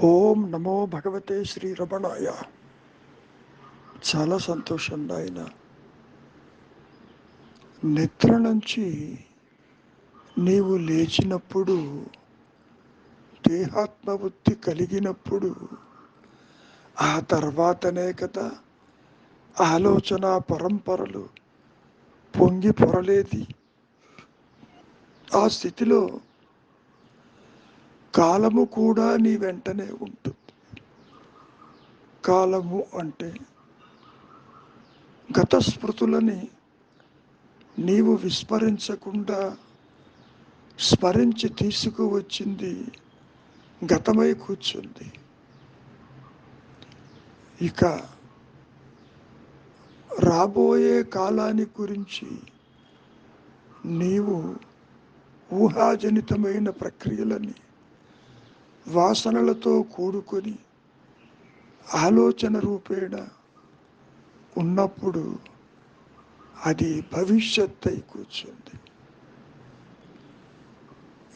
ఓం నమో భగవతే శ్రీ రమణాయ. చాలా సంతోషం నాయన. నిద్ర నుంచి నీవు లేచినప్పుడు, దేహాత్మబుద్ధి కలిగినప్పుడు, ఆ తర్వాతనే కదా ఆలోచన పరంపరలు పొంగి పొరలేది. ఆ స్థితిలో కాలము కూడా నీ వెంటనే ఉంటుంది. కాలము అంటే గత స్మృతులని నీవు విస్మరించకుండా స్మరించి తీసుకువచ్చింది గతమై కూర్చుంది. ఇక రాబోయే కాలాన్ని గురించి నీవు ఊహాజనితమైన ప్రక్రియలని వాసనలతో కూడుకొని ఆలోచన రూపేణ ఉన్నప్పుడు అది భవిష్యత్ అయి కూర్చుంది.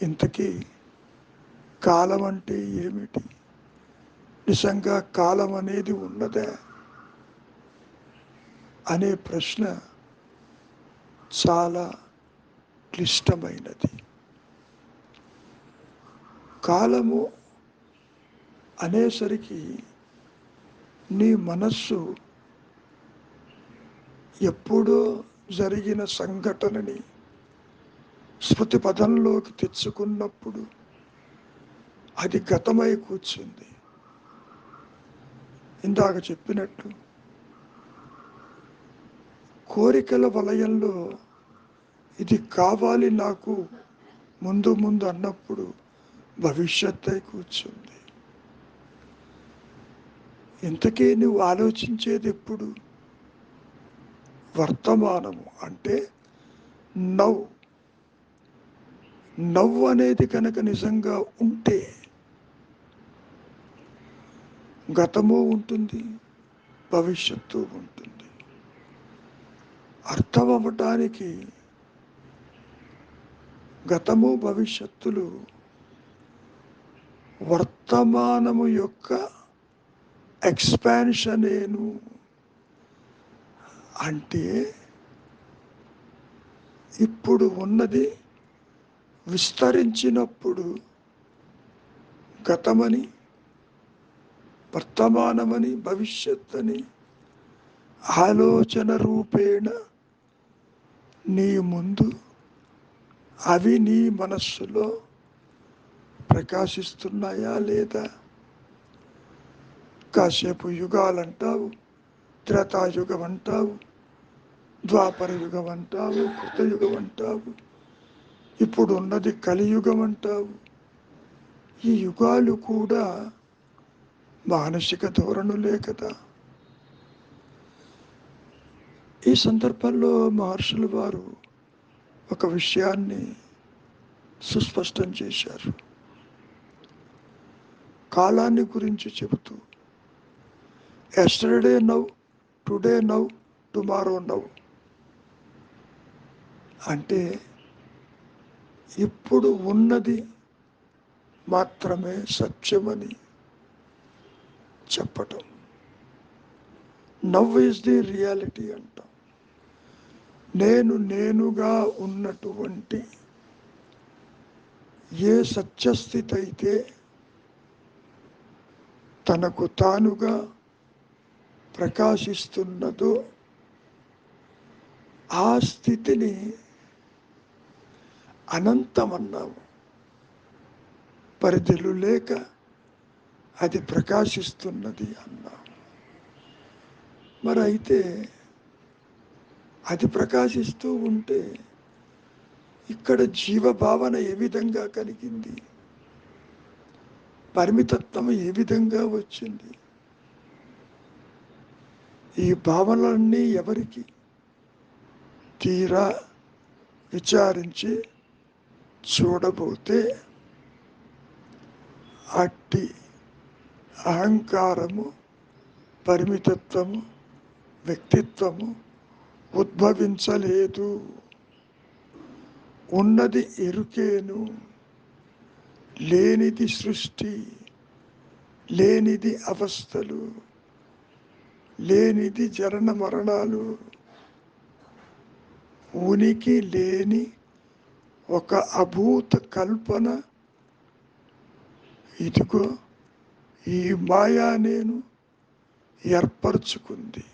ఇంతకీ కాలం అంటే ఏమిటి? నిజంగా కాలం అనేది ఉన్నదా అనే ప్రశ్న చాలా క్లిష్టమైనది. కాలము అనేసరికి నీ మనస్సు ఎప్పుడో జరిగిన సంఘటనని స్మృతి పదంలోకి తెచ్చుకున్నప్పుడు అది గతమై కూర్చుంది. ఇందాక చెప్పినట్టు కోరికల వలయంలో ఇది కావాలి నాకు ముందు ముందు అన్నప్పుడు భవిష్యత్ అయి కూర్చుంది. ఇంతకీ నువ్వు ఆలోచించేది ఎప్పుడు? వర్తమానము అంటే నవ్వు అనేది కనుక నిజంగా ఉంటే గతము ఉంటుంది, భవిష్యత్తు ఉంటుంది. అర్థం అవ్వటానికి గతము భవిష్యత్తులు వర్తమానము యొక్క ఎక్స్పాన్షనేను. అంటే ఇప్పుడు ఉన్నది విస్తరించినప్పుడు గతమని, వర్తమానమని, భవిష్యత్ అని ఆలోచన రూపేణ నీ ముందు అవి నీ మనస్సులో ప్రకాశిస్తున్నాయా లేదా? కాసేపు యుగాలంటావు, త్రేతాయుగం అంటావు, ద్వాపర యుగం అంటావు, కృతయుగం అంటావు, ఇప్పుడు ఉన్నది కలియుగం అంటావు. ఈ యుగాలు కూడా మానసిక ధోరణులే కదా. ఈ సందర్భంలో మహర్షులు వారు ఒక విషయాన్ని సుస్పష్టం చేశారు. కాలాన్ని గురించి చెబుతూ yesterday now, today now, tomorrow now అంటే ఇప్పుడు ఉన్నది మాత్రమే సత్యమని చెప్పటం. నవ్ ఈజ్ ది రియాలిటీ అంటాం. నేనుగా ఉన్నటువంటి ఏ సత్యస్థితి అయితే తనకు తానుగా ప్రకాశిస్తున్నదో ఆ స్థితిని అనంతమన్నాము. పరిధులు లేక అది ప్రకాశిస్తున్నది అన్నాము. మరి అయితే అది ప్రకాశిస్తూ ఉంటే ఇక్కడ జీవభావన ఏ విధంగా కలిగింది? పరిమితత్వం ఏ విధంగా వచ్చింది? ఈ భావనలన్నీ ఎవరికి? తీరా విచారించి చూడబోతే అట్టి అహంకారము, పరిమితత్వము, వ్యక్తిత్వము ఉద్భవించలేదు. ఉన్నది ఎరుకేను, లేనిది సృష్టి లేనిది అవస్థలు, లేనిది జనన మరణాలు, ఉనికి లేని ఒక అభూత కల్పన. ఇదిగో ఈ మాయా నేను ఏర్పరచుకుంది.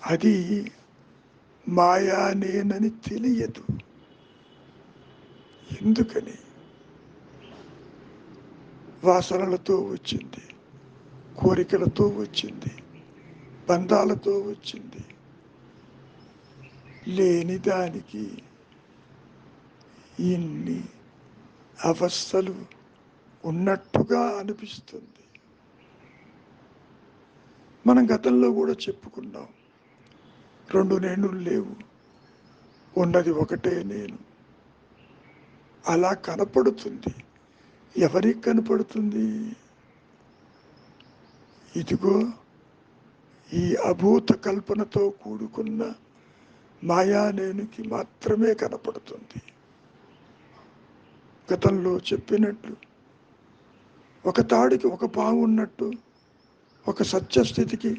అది మాయా నేనని తెలియదు. ఎందుకని? వాసనలతో వచ్చింది, కోరికలతో వచ్చింది, బంధాలతో వచ్చింది. లేని దానికి ఇన్ని అవస్థలు ఉన్నట్టుగా అనిపిస్తుంది. మనం గతంలో కూడా చెప్పుకున్నాం, 2 నేనులు లేవు, ఉన్నది ఒకటే నేను. అలా కనపడుతుంది. ఎవరికి కనపడుతుంది? ఇదిగో ఈ అభూత కల్పనతో కూడుకున్న మాయా నేనుకి మాత్రమే కనపడుతుంది. గతంలో చెప్పినట్లు ఒక తాడికి ఒక పాము ఉన్నట్టు, ఒక సత్యస్థితికి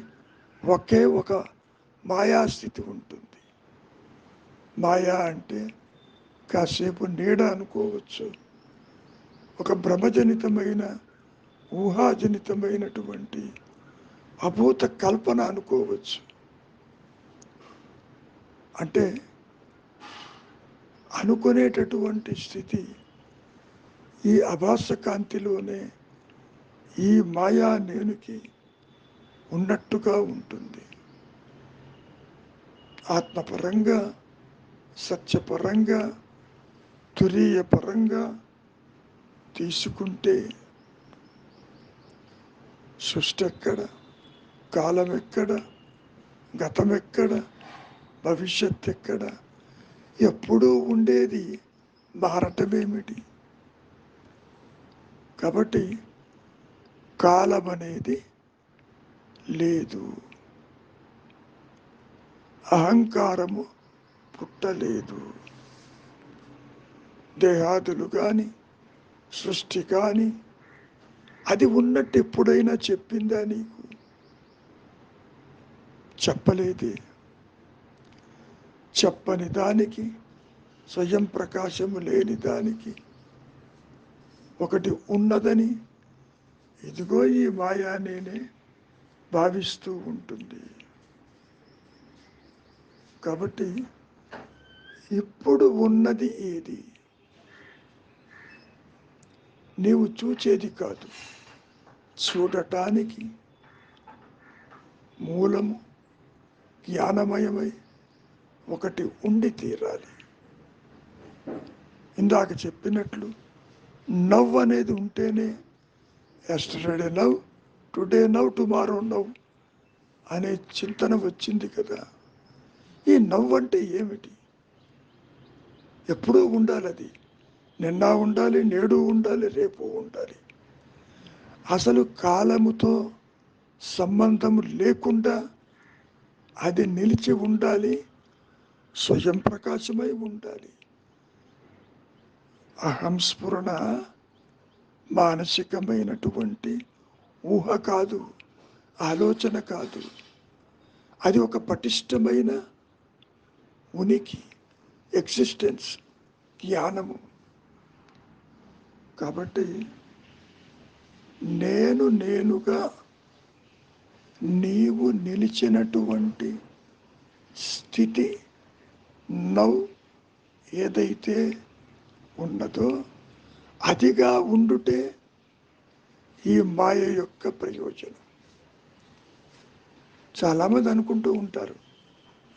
ఒకే ఒక మాయాస్థితి ఉంటుంది. మాయా అంటే కాసేపు నీడ అనుకోవచ్చు, ఒక భ్రమజనితమైన ఊహాజనితమైనటువంటి అభూత కల్పన అనుకోవచ్చు. అంటే అనుకునేటటువంటి స్థితి ఈ అభాస కాంతిలోనే ఈ మాయా నేనుకి ఉన్నట్టుగా ఉంటుంది. ఆత్మపరంగా, సత్యపరంగా, తురీయ పరంగా తీసుకుంటే సృష్టి ఎక్కడ, కాలం ఎక్కడ, గతం ఎక్కడ, భవిష్యత్ ఎక్కడ? ఎప్పుడూ ఉండేది మారటమేమిటి? కాబట్టి కాలం అనేది లేదు, అహంకారము పుట్టలేదు. దేహాదులు కానీ, సృష్టి కానీ అది ఉన్నట్టు ఎప్పుడైనా చెప్పిందా నీకు? చెప్పలేదే. చెప్పని దానికి, స్వయం ప్రకాశము లేని దానికి ఒకటి ఉన్నదని ఇదిగో ఈ మాయా నేనే భావిస్తూ ఉంటుంది. కాబట్టి ఇప్పుడు ఉన్నది ఏది? నీవు చూచేది కాదు, చూడటానికి మూలము జ్ఞానమయమై ఒకటి ఉండి తీరాలి. ఇందాక చెప్పినట్లు నవ్వు అనేది ఉంటేనే yesterday now, today now, tomorrow now అనే చింతన వచ్చింది కదా. ఈ నవ్వు అంటే ఏమిటి? ఎప్పుడూ ఉండాలి అది. నిన్న ఉండాలి, నేడు ఉండాలి, రేపు ఉండాలి. అసలు కాలముతో సంబంధం లేకుండా అది నిలిచి ఉండాలి, స్వయం ప్రకాశమై ఉండాలి. అహంస్ఫురణ మానసికమైనటువంటి ఊహ కాదు, ఆలోచన కాదు. అది ఒక పటిష్టమైన ఉనికి, ఎగ్జిస్టెన్స్, జ్ఞానము. కాబట్టి నేనుగా నీవు నిలిచినటువంటి స్థితి నవ్ ఏదైతే ఉన్నదో అదిగా ఉండుటే ఈ మాయ యొక్క ప్రయోజనం. చాలామంది అనుకుంటూ ఉంటారు,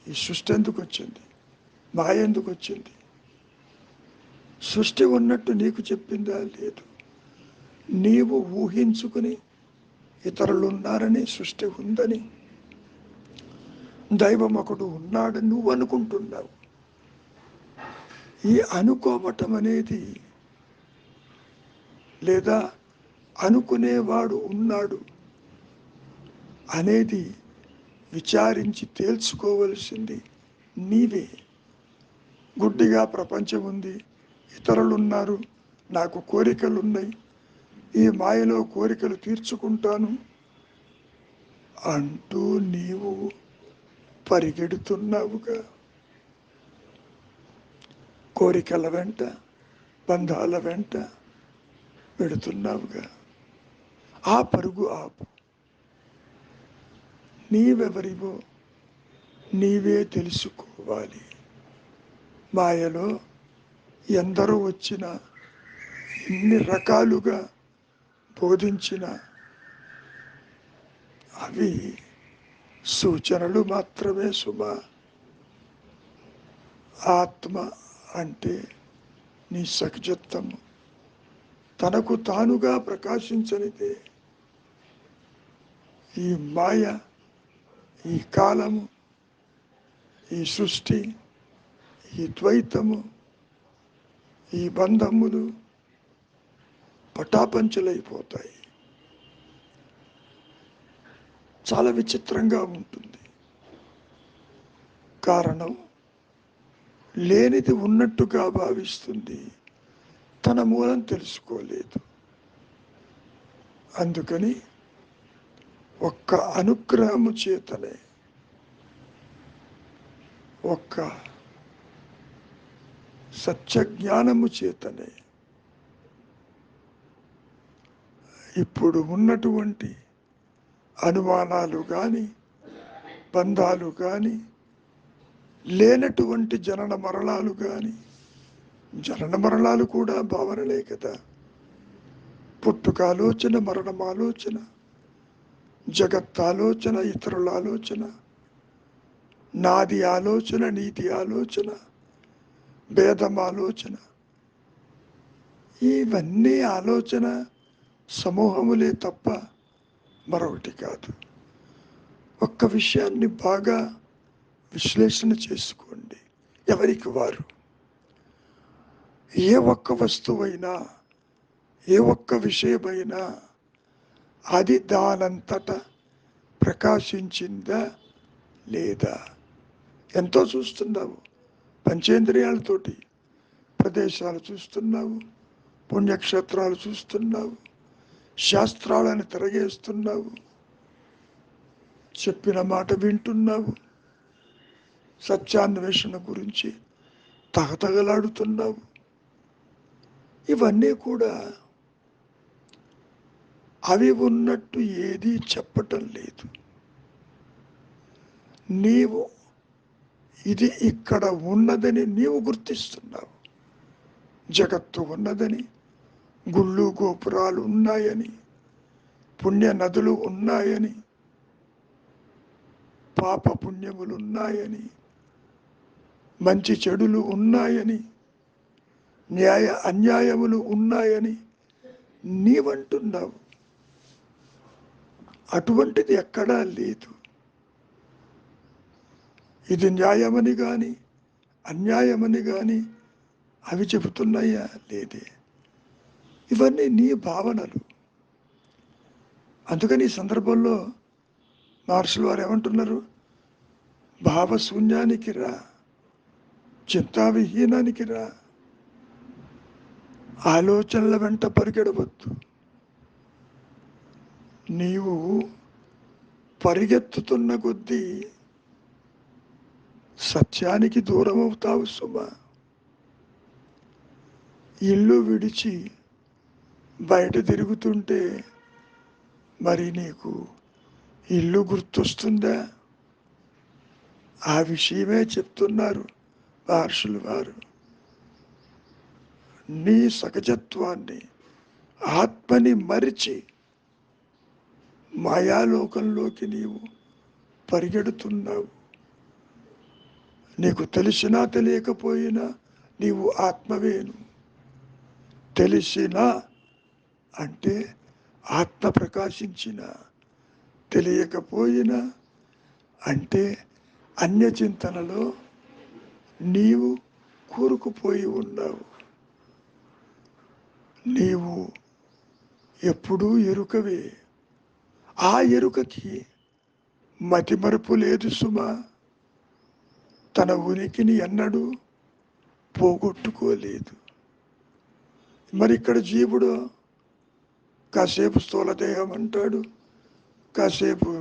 ఈ సృష్టి ఎందుకు వచ్చింది, మాయ ఎందుకు వచ్చింది? సృష్టి ఉన్నట్టు నీకు చెప్పిందా? లేదు. నీవు ఊహించుకుని ఇతరులు ఉన్నారని, సృష్టి ఉందని, దైవం ఒకడు ఉన్నాడని నువ్వు అనుకుంటున్నావు. ఈ అనుకోవటం అనేది, లేదా అనుకునేవాడు ఉన్నాడు అనేది విచారించి తేల్చుకోవలసింది నీవే. గుడ్డిగా ప్రపంచం ఉంది, ఇతరులు ఉన్నారు, నాకు కోరికలు ఉన్నాయి, ఈ మాయలో కోరికలు తీర్చుకుంటాను అంటూ నీవు పరిగెడుతున్నావుగా. కోరికల వెంట, బంధాల వెంట పెడుతున్నావుగా. ఆ పరుగు ఆపు. నీవెవరివో నీవే తెలుసుకోవాలి. మాయలో ఎందరో వచ్చినా, ఎన్ని రకాలుగా బోధించిన అవి సూచనలు మాత్రమే సుమా. ఆత్మ అంటే నీ సహజత్వము, తనకు తానుగా ప్రకాశించనిదే. ఈ మాయ, ఈ కాలము, ఈ సృష్టి, ఈ ద్వైతము, ఈ బంధములు పటాపంచలైపోతాయి. చాలా విచిత్రంగా ఉంటుంది. కారణం, లేనిది ఉన్నట్టుగా భావిస్తుంది, తన మూలం తెలుసుకోలేదు. అందుకని ఒక్క అనుగ్రహము చేతనే, ఒక్క సత్యజ్ఞానము చేతనే ఇప్పుడు ఉన్నటువంటి అనుమానాలు కానీ, బంధాలు కానీ, లేనటువంటి జనన మరణాలు కానీ, జనన మరణాలు కూడా భావనలే కదా. పుట్టుక ఆలోచన, మరణం ఆలోచన, జగత్ ఆలోచన, ఇతరుల ఆలోచన, నాది ఆలోచన, నీతి ఆలోచన, భేదం ఆలోచన, ఇవన్నీ ఆలోచన సమూహములే తప్ప మరొకటి కాదు. ఒక్క విషయాన్ని బాగా విశ్లేషణ చేసుకోండి. ఎవరికి వారు ఏ ఒక్క వస్తువైనా, ఏ ఒక్క విషయమైనా అది దానంతట ప్రకాశించిందా లేదా? ఎంతో చూస్తున్నావు, పంచేంద్రియాలతోటి ప్రదేశాలు చూస్తున్నావు, పుణ్యక్షేత్రాలు చూస్తున్నావు, శాస్త్రాలను తిరగేస్తున్నావు, చెప్పిన మాట వింటున్నావు, సత్యాన్వేషణ గురించి తగతగలాడుతున్నావు. ఇవన్నీ కూడా అవి ఉన్నట్టు ఏదీ చెప్పటం లేదు. నీవు ఇది ఇక్కడ ఉన్నదని నీవు గుర్తిస్తున్నావు. జగత్తు ఉన్నదని, గుళ్ళు గోపురాలు ఉన్నాయని, పుణ్య నదులు ఉన్నాయని, పాప పుణ్యములు ఉన్నాయని, మంచి చెడులు ఉన్నాయని, న్యాయ అన్యాయములు ఉన్నాయని నీవంటున్నావు. అటువంటిది ఎక్కడా లేదు. ఇది న్యాయమని కానీ, అన్యాయమని కానీ అవి చెబుతున్నాయా? లేదే. ఇవన్నీ నీ భావనలు. అందుకని ఈ సందర్భంలో మహర్షులు వారు ఏమంటున్నారు? భావశూన్యానికి రా, చింతావిహీనానికి రా, ఆలోచనల వెంట పరిగెడవద్దు. నీవు పరిగెత్తుతున్న కొద్దీ సత్యానికి దూరం అవుతావు సుమా. ఇల్లు విడిచి బయట తిరుగుతుంటే మరి నీకు ఇల్లు గుర్తొస్తుందా? ఆ విషయమే చెప్తున్నారు మహర్షులు వారు. నీ సహజత్వాన్ని, ఆత్మని మరిచి మాయాలోకంలోకి నీవు పరిగెడుతున్నావు. నీకు తెలిసినా తెలియకపోయినా నీవు ఆత్మవేను. తెలిసినా అంటే ఆత్మ ప్రకాశించిన, తెలియకపోయినా అంటే అన్యచింతనలో నీవు కూరుకుపోయి ఉన్నావు. నీవు ఎప్పుడూ ఎరుకవే. ఆ ఎరుకకి మతిమరుపు లేదు సుమా. తన ఉనికిని ఎన్నడూ పోగొట్టుకోలేదు. మరి ఇక్కడ జీవుడు కాసేపు స్థూలదేహం అంటాడు, కాసేపు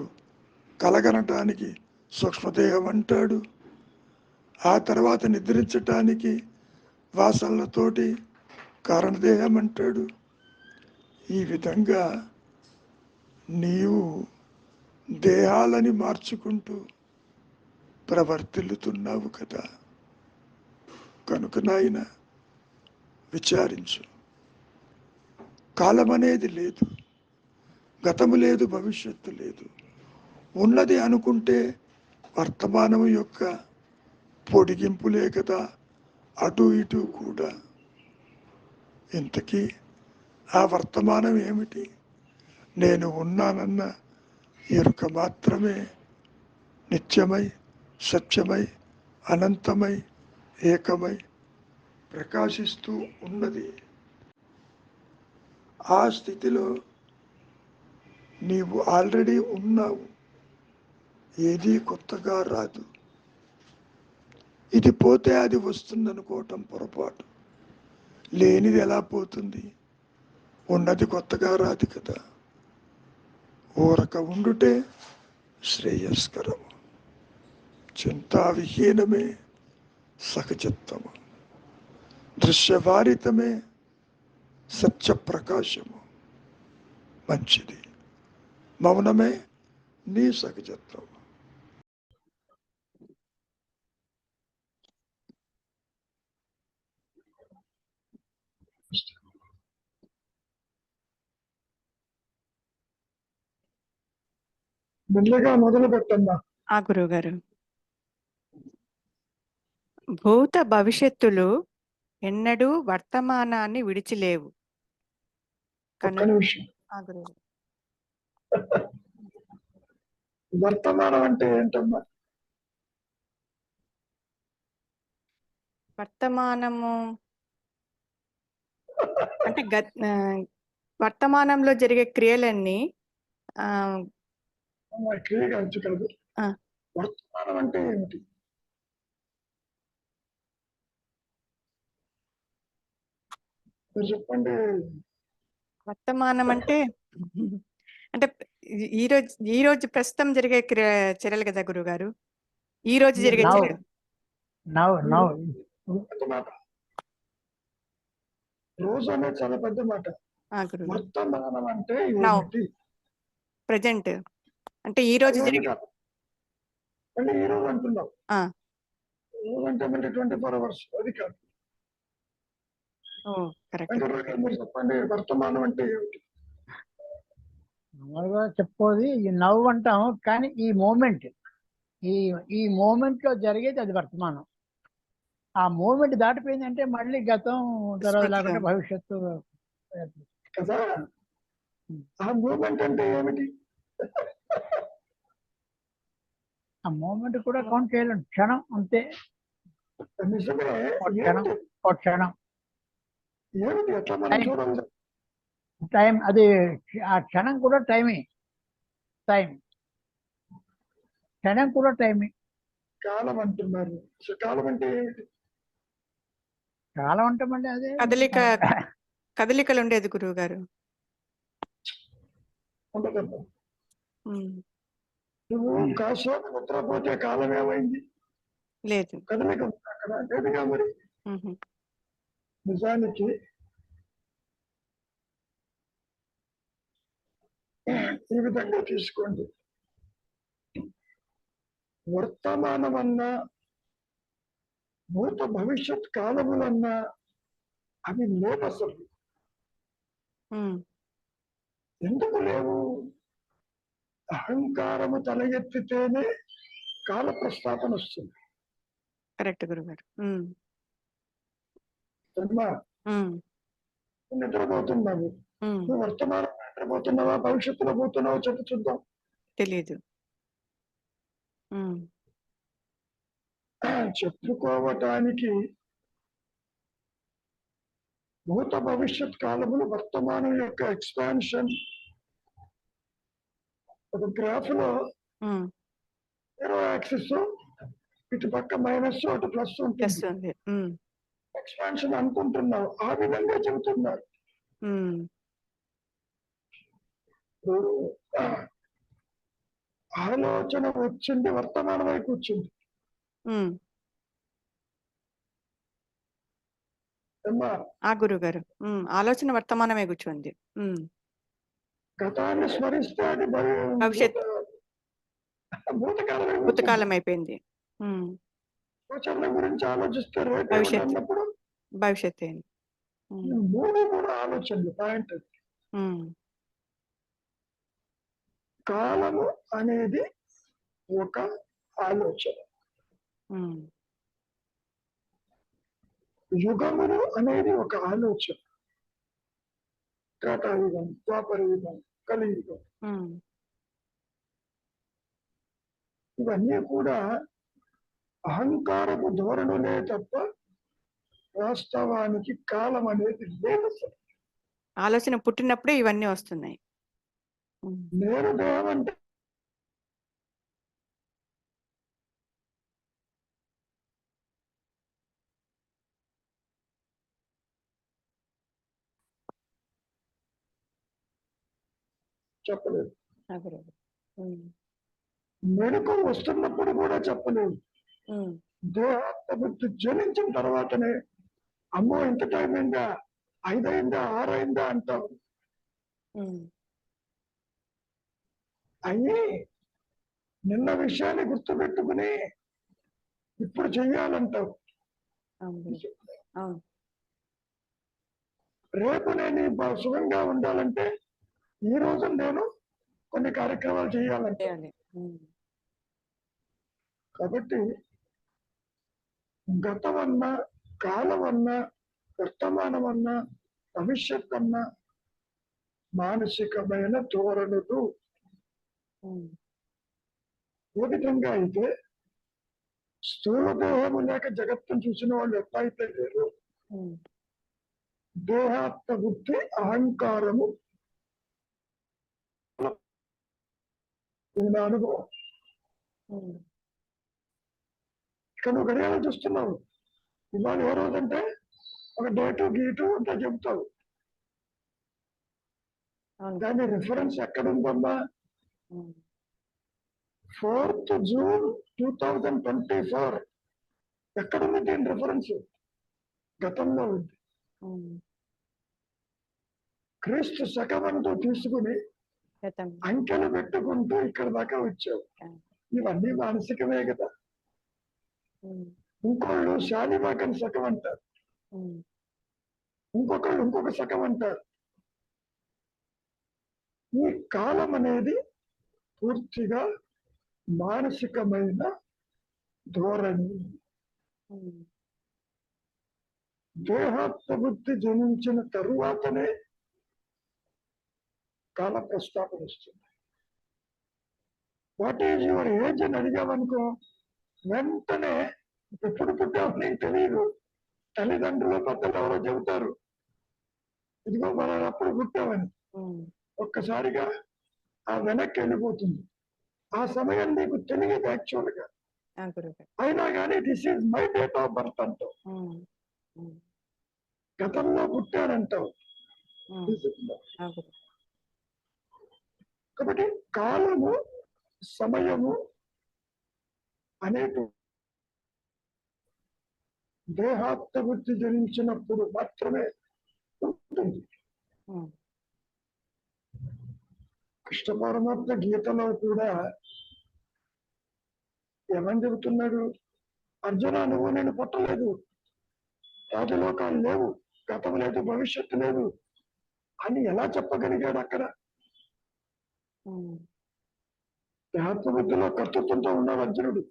కలగనటానికి సూక్ష్మదేహం అంటాడు, ఆ తర్వాత నిద్రించటానికి వాసనలతోటి కారణదేహం అంటాడు. ఈ విధంగా నీవు దేహాలని మార్చుకుంటూ ప్రవర్తిల్లుతున్నావు కదా. కనుక నాయన విచారించు. కాలం అనేది లేదు, గతము లేదు, భవిష్యత్తు లేదు. ఉన్నది అనుకుంటే వర్తమానం యొక్క పొడిగింపులే కదా అటు ఇటు కూడా. ఇంతకీ ఆ వర్తమానం ఏమిటి? నేను ఉన్నానన్న ఎరుక మాత్రమే నిత్యమై, సత్యమై, అనంతమై, ఏకమై ప్రకాశిస్తూ ఉన్నది. ఆ స్థితిలో నీవు ఆల్రెడీ ఉన్నావు. ఏదీ కొత్తగా రాదు. ఇది పోతే అది వస్తుందనుకోవటం పొరపాటు. లేనిది ఎలా పోతుంది? ఉన్నది కొత్తగా రాదు కదా. ఊరక ఉండుటే శ్రేయస్కరము. చింతావిహీనమే సహజత్వము. దృశ్యభారితమే సత్యప్రకాశము. మంచిది. మౌనమే నీ సహజత్వము. మెల్లగా మొదలు పెట్టమ్మా. గురువు గారు, భూత భవిష్యత్తులు ఎన్నడూ వర్తమానాన్ని విడిచిలేవు. వర్తమానం అంటే ఏంటమ్మా? వర్తమానము అంటే వర్తమానంలో జరిగే క్రియలన్నీ క్రియగా ఉంచగలదు. వర్తమానం అంటే ఏమిటి? చెప్పండి. వర్తమానం అంటే అంటే ఈ రోజు ప్రస్తుతం జరిగే చర్యలు కదా గురువు గారు. ఈ రోజు జరిగే రోజు అనేది చాలా పెద్ద మాట. వర్తమానం అంటే ప్రెజెంట్ అంటే ఈ రోజు జరిగే అంటే ఈ రోజు అంటున్నావు. రోజు అంటే మళ్ళీ 24 hours అది కాదు. మీరు చెప్పండి, వర్తమానం అంటే ఏమిటి? మామూలుగా చెప్పుకోది ఈ నవ్వు అంటాం, కానీ ఈ మూమెంట్ ఈ మూమెంట్ లో జరిగేది అది వర్తమానం. ఆ మూమెంట్ దాటిపోయిందంటే మళ్ళీ గతం, తర్వాత లేకుంటే భవిష్యత్తు కదా. ఆ మూమెంట్ అంటే ఏమిటి? ఆ మూమెంట్ కూడా కౌంట్ చేయలేం. క్షణం అంతే. నిజమే. క్షణం ఏమిటి అట్లా మనం చూడాలి? టైం. అది ఆ క్షణం కూడా టైమే. క్షణం కూడా టైమే. కాలం అంటున్నారు. కాలం అంటే ఏమిటి? కాలం అంటే మళ్ళీ అదే కదలికలు ఉండేది గురువు గారు. ఉండదమ్మా. నువ్వు కాసేపు నిద్రపోతే కాలం ఏమైంది? లేదు. కదలిక అక్కడ లేదుగా మరి. నిజానికి ఈ విధంగా తీసుకోండి. వర్తమానం అన్నా, భూత భవిష్యత్ కాలములన్నా అవి లేవు అసలు. ఎందుకు లేవు? అహంకారము తల ఎత్తితేనే కాల ప్రస్తాపన వస్తుంది. కరెక్ట్ గురుగారు. నిద్రపోతున్నావు. నువ్వు వర్తమానం నిద్రపోతున్నావా, భవిష్యత్తులో పోతున్నావా చెప్పు చూద్దాం. తెలీదు. చెప్పుకోవటానికి భూత భవిష్యత్ కాలములు వర్తమానం యొక్క ఎక్స్పాన్షన్ ఒక గ్రాఫ్ లో జీరో యాక్సిస్, ఇటు పక్క మైనస్, అటు ప్లస్ ఉంటుంది. ఎక్స్పాన్షన్ అనుకుంటున్నావు, ఆ విధంగా చెబుతున్నారు. ఇప్పుడు ఆ, ఆలోచన వచ్చింది, వర్తమానమై కూర్చుంది. ఉమ్, అమ్మా, ఆ గురుగారు. ఆలోచన వర్తమానమే కూర్చోంది. గతాన్ని స్మరిస్తే అది భవిష్యత్ భూతకాలమై కూర్చుంది. భూతకాలం అయిపోయింది. ఫ్యూచర్ల గురించి ఆలోచిస్తే రేపు భవిష్యత్ అన్నప్పుడు భవిష్యత్ అయింది. ఈ మూడు ఆలోచనలు పాయింట్. కాలము అనేది ఒక ఆలోచన, యుగములు అనేది ఒక ఆలోచన, త్రేతాయుగం, ద్వాపర యుగం, కలియుగం, ఇవన్నీ కూడా అహంకారపు ధోరణులే తప్ప వాస్తవానికి కాలం అనేది లేదు. ఆలోచన పుట్టినప్పుడే ఇవన్నీ వస్తున్నాయి. నేను దేహం అంటే చెప్పలేదు, మెలకు వస్తున్నప్పుడు కూడా చెప్పలేదు. దేహాత్మబుద్ధి జనించిన తర్వాతనే అమ్మో ఇంత టైం అయిందా, 5 అయిందా, 6 అయిందా అంటావు. అయ్యి నిన్న విషయాన్ని గుర్తుపెట్టుకుని ఇప్పుడు చెయ్యాలంటావు. రేపు నేను సుఖంగా ఉండాలంటే ఈ రోజు నేను కొన్ని కార్యక్రమాలు చేయాలంటే. కాబట్టి గతమన్నా, కాలమన్నా, వర్తమానమన్నా, భవిష్యత్ అన్నా మానసికమైన ధోరణులు. ఏ విధంగా అయితే స్థూల దేహము లేక జగత్తును చూసిన వాళ్ళు ఎట్లా అయితే లేరు, దేహాత్మ బుద్ధి అహంకారము అనుభవం. ఇక్కడ నువ్వు గడియారం చూస్తున్నావు, ఇవాళ ఏ రోజంటే ఒక డేటు గీటు అంతా చెబుతావు. దాని రిఫరెన్స్ ఎక్కడుందమ్మా? 4th June 2024 ఎక్కడుంది దీని రిఫరెన్స్? గతంలో ఉంది. క్రీస్తు శకమంతో తీసుకుని అంకెలు పెట్టుకుంటూ ఇక్కడ దాకా వచ్చావు. ఇవన్నీ మానసికమే కదా. ఇంకోళ్ళు శాలివాకన్ శకం అంటారు, ఇంకొకళ్ళు ఇంకొక శకం అంటారు. ఈ కాలం అనేది పూర్తిగా మానసికమైన ధోరణి. దేహాత్మబుద్ధి జనించిన తరువాతనే కాల ప్రస్తాపన వస్తుంది. వాట్ ఈజ్ యువర్ ఏజ్ అని అడిగామనుకో, వెంటనే ఎప్పుడు పుట్టావు నీకు తెలియదు. తల్లిదండ్రులు పెద్దలు ఎవరో చెబుతారు, ఇదిగో మనం అప్పుడు పుట్టామని. ఒక్కసారిగా ఆ వెనక్కి వెళ్ళిపోతుంది. ఆ సమయం నీకు తెలియదు యాక్చువల్ గా. అయినా కానీ this is my date of birth అంటావు, గతంలో పుట్టానంటావు. కాబట్టి కాలము, సమయము అనేటు దేహాత్మబుద్ధి జనించినప్పుడు మాత్రమే ఉంటుంది. కృష్ణ పరమాత్మ గీతలో కూడా ఏమని చెబుతున్నాడు? అర్జున, నువ్వు నేను పుట్టలేదు, రాజలోకాలు లేవు, గతం లేదు, భవిష్యత్తు లేదు అని ఎలా చెప్పగలిగాడు అక్కడ? దేహాత్మబుద్ధిలో కర్తృత్వంతో ఉన్నాడు అర్జునుడు,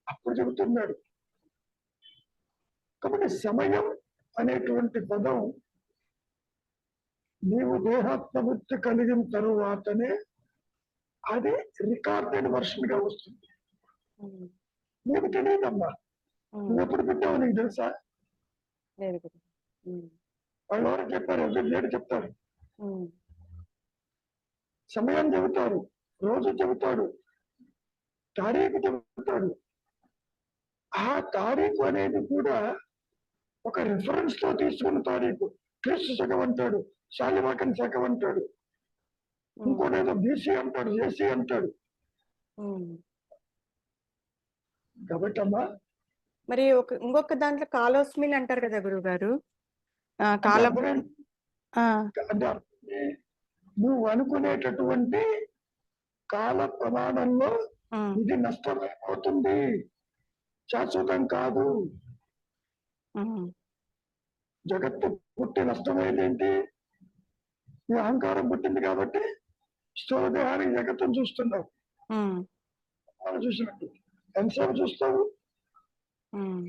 అప్పుడు చెబుతున్నాడు. కాబట్టి సమయం అనేటువంటి పదం నీవు దేహాత్మబుద్ధి కలిగిన తరువాతనే అది రికార్డెడ్ వర్షన్ గా వస్తుంది. నీకు తెలియదమ్మా, నువ్వు ఎప్పుడు పుట్టావు నీకు తెలుసా? వాళ్ళు ఎవరు చెప్పారు? లేడు చెప్తారు, సమయం చెబుతారు, రోజు చెబుతాడు, తారీఖు చెబుతాడు. ఆ తారీఖు అనేది కూడా ఒక రిఫరెన్స్ తో తీసుకున్న తారీఖు. క్రీస్తు శకం అంటాడు, శాలివాకన్ శకం అంటాడు. ఇంకోటి ఏదో బీసీ అంటాడు, ఏసీ అంటాడు. కాబట్టి అమ్మా మరి ఇంకొక దాంట్లో కాలోస్మిన్ అంటారు కదా గురువు గారు. అంటే కాలం అర్థం ఏంటి? ఆ, అంటే నువ్వు అనుకునేటటువంటి కాల ప్రమాణంలో ఉమ్, ఇది నష్టమైపోతుంది, శాశ్వతం కాదు. ఉమ్, జగత్తు పుట్టి నష్టమైందేంటి? ఈ అహంకారం పుట్టింది కాబట్టి స్థూల దేహానికి జగత్తును చూస్తున్నావు. ఉమ్, మనం చూసినట్టు ఎంతసేపు చూస్తావు? ఉమ్.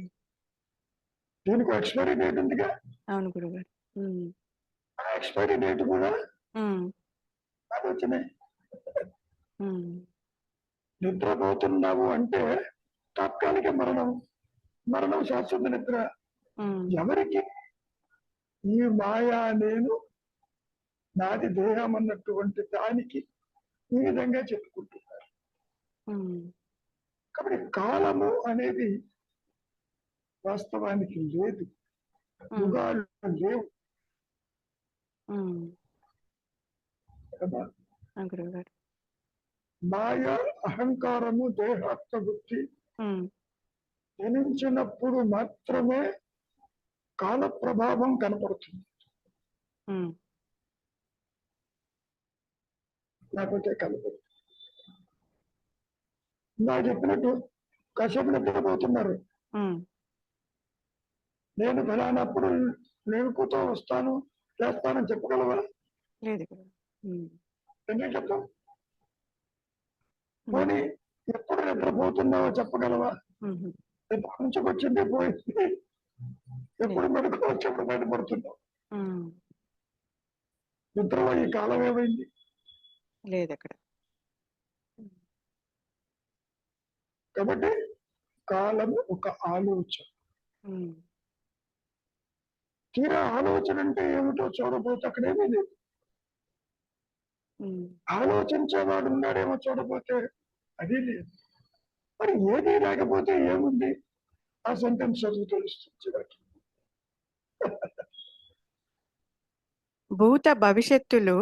దీనికి ఎక్స్పైరీ డేట్ ఉందిగా. అవును గురువు గారు. ఆ ఎక్స్పైరీ డేట్ కూడా ఆలోచనే. నిద్రపోతున్నావు అంటే తాత్కాలిక మరణం, మరణం శాశ్వత నిద్ర. ఎవరికి? ఈ మాయా నేను నాది దేహం అన్నటువంటి దానికి ఈ విధంగా చెప్పుకుంటున్నారు. కాబట్టి కాలము అనేది వాస్తవానికి లేదు, యుగాలు లేవు కదా. గురువు గారు. మాయ, అహంకారము, దేహాత్మ బుద్ధి జనించినప్పుడు మాత్రమే కాల ప్రభావం కనపడుతుంది, లేకపోతే కనపడుతుంది. నా చెప్పినట్టు కాసేపు నిద్రపోతున్నారు, నేను ఫలానప్పుడు లేకుతో వస్తాను చేస్తానని చెప్పగలవా? లేదు. ఎందుకు చెప్తాం? పోనీ ఎప్పుడు నిద్రపోతున్నావో చెప్పగలవా? ఎప్పటి నుంచి వచ్చింది పోయింది, ఎప్పుడు మెడకు వచ్చేప్పుడు బయటపడుతున్నావు. నిద్రలో ఈ కాలం ఏమైంది? లేదు అక్కడ. కాబట్టి కాలము ఒక ఆలోచన. తీరా ఆలోచన అంటే ఏమిటో చూడబోతే అక్కడేమీ లేదు. ఆలోచించేవాడు ఉన్నాడేమో చూడబోతే అది లేదు. మరి ఏది లేకపోతే ఏముంది? ఆ సెంటెన్స్ చదువు తెలుస్తుంది. భూత భవిష్యత్తులు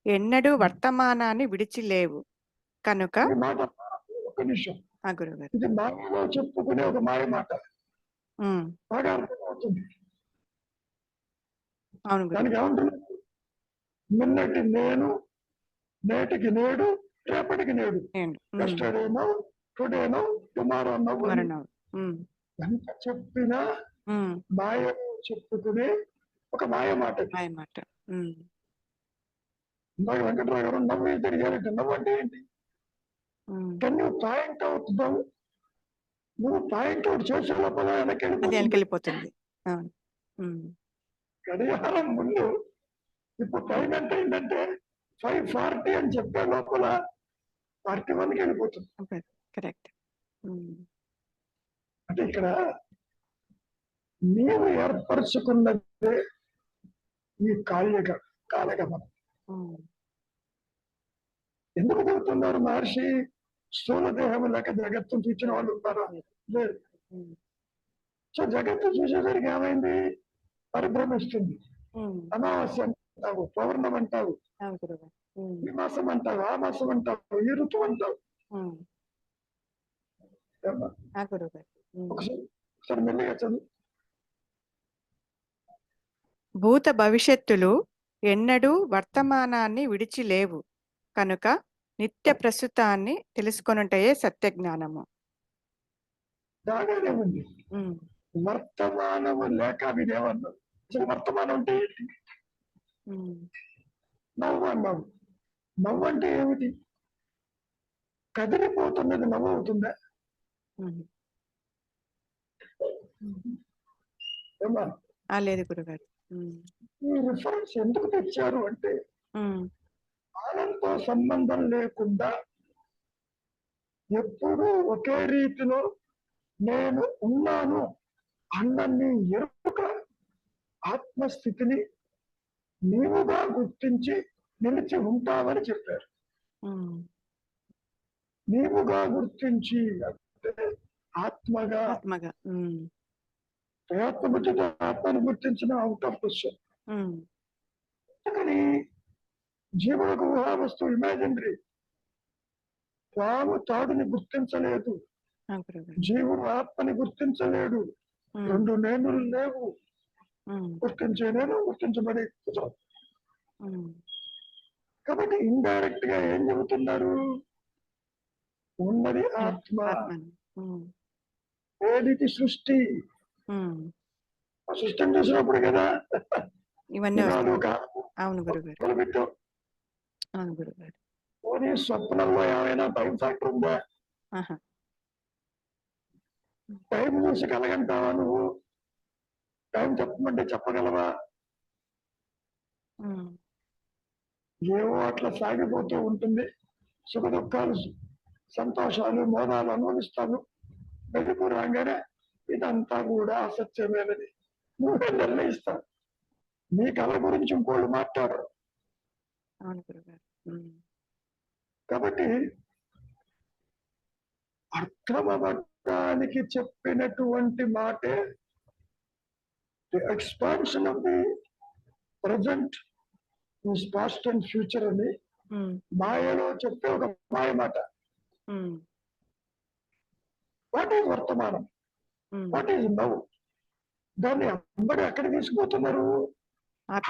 ఎన్నడూ వర్తమానాన్ని విడిచి లేవు కనుక. ఈ మాట ఒక నిమిషం, గురుగారు. ఇది మాయలో చెప్పుకునే ఒక మాయ మాట, బాగా అర్థమవుతుంది. అవును. దానికి ఏమంటున్నాడు? నిన్నటి నేను, నేటికి నేడు, రేపటికి నేడు. Yesterday now, today now, tomorrow now. ఎంత చెప్పినా మాయలో చెప్పుకునే ఒక మాయ మాట. ఇందాక వెంకటరావు గారు నవ్వు తిరిగారంటే, నవ్వు అంటే ఏంటి? నువ్వు పాయింట్ అవుట్ నువ్వు పాయింట్ అవుట్ చేసే లోపల వెనకెళ్ళిపోతుంది. గడియారం ముందు ఇప్పుడు టైం ఎంత అయిందంటే 5:40 అని చెప్పే లోపల 41కి వెళ్ళిపోతుంది. కరెక్ట్. అంటే ఇక్కడ నీవు ఏర్పరచుకున్నదే ఈ కాలగమనం. ఎందుకు చెబుతున్నారు మహర్షి? స్థూల దేహం లేక జగత్తును చూసిన వాళ్ళు ఉంటారా? లేదు. సో జగత్తు చూసేసరికి ఏమైంది? పరిభ్రమిస్తుంది. అమావాస్య అంటావు, పౌర్ణం అంటావు, ఈ మాసం అంటావు, ఆ మాసం అంటావు, ఈ ఋతువు అంటావు. ఒకసారి మెల్లిగా చదువు. భూత భవిష్యత్తులు ఎన్నడూ వర్తమానాన్ని విడిచి లేవు కనుక నిత్య ప్రస్తుతాన్ని తెలుసుకొనుటయే సత్యజ్ఞానము. బాగానే ఉంది. వర్తమానము లేక వినేవన్నావు. అసలు వర్తమానం అంటే ఏంటి? నవ్వు అన్నావు. నవ్వు అంటే ఏమిటి? కదిలిపోతున్నది నవ్వు అవుతుందా? లేదు గురుగారు. ఈ రిఫరెన్స్ ఎందుకు తెచ్చారు అంటే, కాలంతో సంబంధం లేకుండా ఎప్పుడూ ఒకే రీతిలో నేను ఉన్నాను అన్న నీ ఎరుక ఆత్మస్థితిని నీవుగా గుర్తించి నిలిచి ఉంటావని చెప్పారు. నీవుగా గుర్తించి అంటే ఆత్మగా, ఆత్మబుద్ధితో ఆత్మను గుర్తించిన అవుట్ ఆఫ్ క్వశ్చన్. కానీ జీవులకు ఊహా వస్తువు ఇమాజినరీ. పాము తాడుని గుర్తించలేదు, ఆ గురుగారు. జీవుడు ఆత్మని గుర్తించలేడు. రెండు నేనులు లేవు. గుర్తించే నేను, గుర్తించబడే కుజం. కాబట్టి ఇండైరెక్ట్ గా ఏం చెబుతున్నారు? ఉన్నది ఆత్మ, ఏది సృష్టి. ఆ సృష్టిని చూసినప్పుడు కదా ఇవన్నీ కాదు వస్తాయి. కాదు అవును గురుగారు. మొదలుపెట్టావు. అవును గురుగారు. పోనీ స్వప్నంలో ఏమైనా టైం ఫ్యాక్టర్ ఉందా? ఆహా. టైం చూసి కలగంటావా నువ్వు? టైం చెప్పమంటే చెప్పగలవా? ఏవో అట్లా సాగిపోతూ ఉంటుంది. సుఖ దుఃఖాలు, సంతోషాలు, మోదాలు అనుభవిస్తాను. వెలుగు రాగానే ఇదంతా కూడా అసత్యమేనని నువ్వే నిర్ణయిస్తావు. నీ కళ గురించి ఇంకోళ్ళు మాట్లాడరు. అవును గురుగారు. కాబట్టి అర్థమవటానికి చెప్పినటువంటి మాటే the expansion of the present is past and future అని మాయలో చెప్పే ఒక మాయ మాట. వాట్ ఈజ్ వర్తమానం, వాట్ ఈజ్ నవ్? దాన్ని అందరూ ఎక్కడ తీసుకుపోతున్నారు?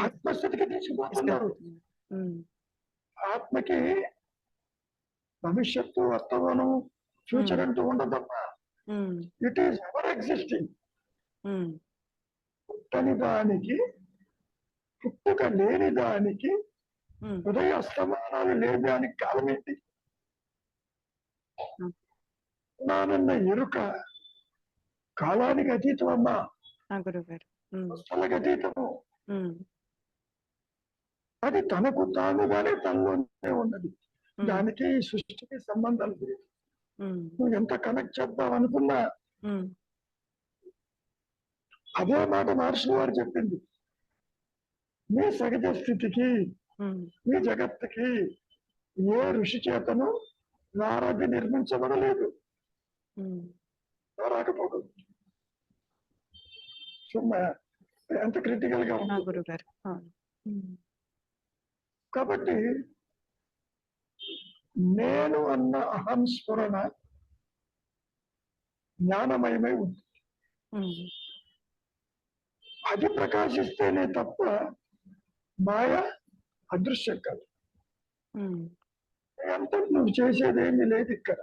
ఆత్మస్థితికి తీసుకుపోతున్నారు. ఆత్మకి భవిష్యత్తు, వర్తమానం, ఫ్యూచర్ అంటూ ఉండదమ్మా. It is ever existing. పుట్టని దానికి, పుట్టుక లేని దానికి, ఉదయ అస్తమానాలు లేని దానికి కాలం ఏంటి? నానన్న ఎరుక కాలానికి అతీతం అమ్మా, స్థలకి అతీతము. అది తనకు తానుగానే తనలోనే ఉన్నది. దానికి సృష్టికి సంబంధం లేదు. నువ్వు ఎంత కనెక్ట్ చేద్దాం అనుకున్నా అదే మాట మహర్షులు వారు చెప్పింది. మీ సహజ స్థితికి, మీ జగత్తుకి ఏ ఋషి చేతను నారది నిర్మించబడలేదు. రాకపోదు. ఎంత క్రిటికల్ గా ఉంది. కాబట్టి నేను అన్న అహం స్ఫురణ జ్ఞానమయమై ఉంది. అది ప్రకాశిస్తేనే తప్ప మాయ అదృశ్యం కాదు. అంత నువ్వు చేసేదేమీ లేదు ఇక్కడ.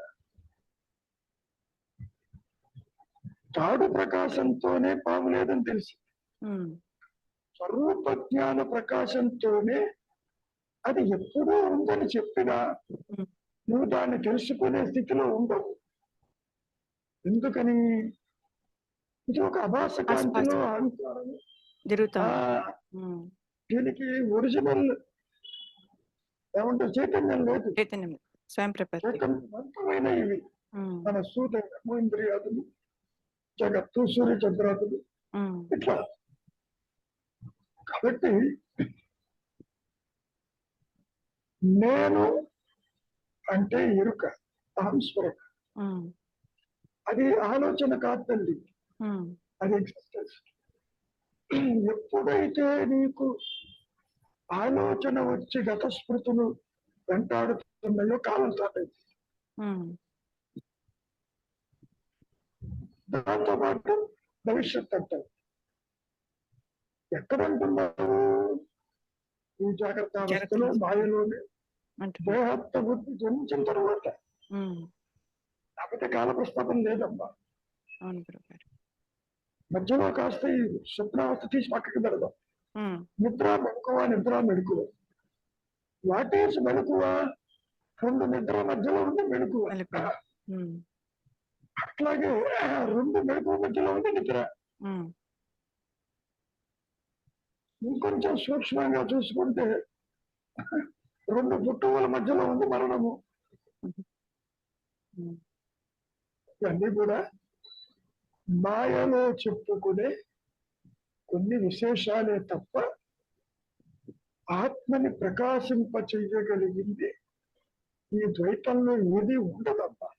తాడు ప్రకాశంతోనే పాము లేదని తెలిసి, స్వరూప జ్ఞాన ప్రకాశంతోనే అది ఎప్పుడూ ఉందని చెప్పినా నువ్వు దాన్ని తెలుసుకునే స్థితిలో ఉండవు. ఎందుకని? ఇది ఒక అభాస కాంతిలో అహంకారం దీనికి ఒరిజినల్ ఏమంటారు చైతన్యం లేదు. చైతన్యవంతమైన ఇవి మన సూర్య ఇంద్రియాదులు, జగత్తు, సూర్య చంద్రాదులు ఇట్లా. కాబట్టి నేను అంటే ఎరుక, అహంస్ఫురణ. అది ఆలోచన కాదు తల్లి, అది ఎగ్జిస్టెన్స్. ఎప్పుడైతే నీకు ఆలోచన వచ్చి గత స్మృతులు వెంటాడుతున్నాయో కాలం స్టార్ట్ అయింది. దాంతో పాటు భవిష్యత్ అంటారు. ఎక్కడంటున్నారు? ఈ జాగ్రత్త అవస్థలో, మాయలోనే దేహత్వ బుద్ధి జన్మించిన తర్వాత. లేకపోతే కాల ప్రస్తాపన లేదమ్మా. మధ్యలో కాస్త ఈ స్వప్నావస్థ తీసి పక్కకి పెడదాం. నిద్ర మెడుకువ, నిద్ర మెడుకువ. What is మెడుకువ? రెండు నిద్ర మధ్యలో ఉంది మెడుకువ. అట్లాగే రెండు మెడుకువ మధ్యలో ఉంది నిద్ర. ఇంకొంచెం సూక్ష్మంగా చూసుకుంటే రెండు పుట్టువుల మధ్యలో ఉంది మరణము. ఇవన్నీ కూడా మాయలో చెప్పుకునే కొన్ని విశేషాలే తప్ప ఆత్మని ప్రకాశింప చెయ్యగలిగింది ఈ ద్వైతంలో ఏది ఉండదమ్మా.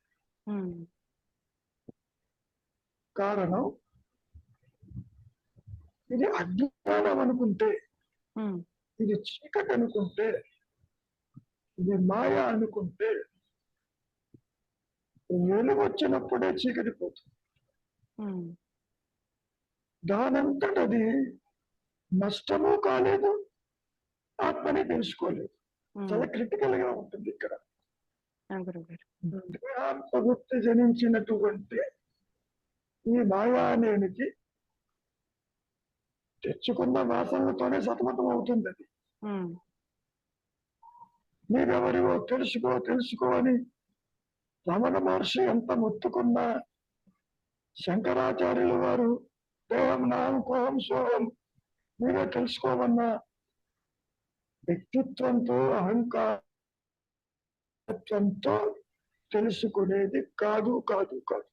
కారణం ఇది అజ్ఞానం అనుకుంటే, ఇది చీకటి అనుకుంటే ఇది మాయ అనుకుంటే వెలుగు వచ్చినప్పుడే చీకటి పోతుంది. ఉమ్, దానంతటది నష్టము కాలేదు, ఆత్మని తెలుసుకోలేదు. చాలా క్రిటికల్ గా ఉంటుంది ఇక్కడ. గురుగారు. ఆత్మగుప్తి జనించినటువంటి ఈ మాయానేనికి తెచ్చుకున్న వాసనలతోనే సతమతం అవుతుంది. అది ఉమ్, మీరెవరివో తెలుసుకో అని రమణ మహర్షి ఎంత మొత్తుకున్నా, శంకరాచార్యుల వారు దేహం నాహం కోహం సోహం మీరే తెలుసుకోవన్న వ్యక్తిత్వంతో అహంకారత్వంతో తెలుసుకునేది కాదు కాదు కాదు.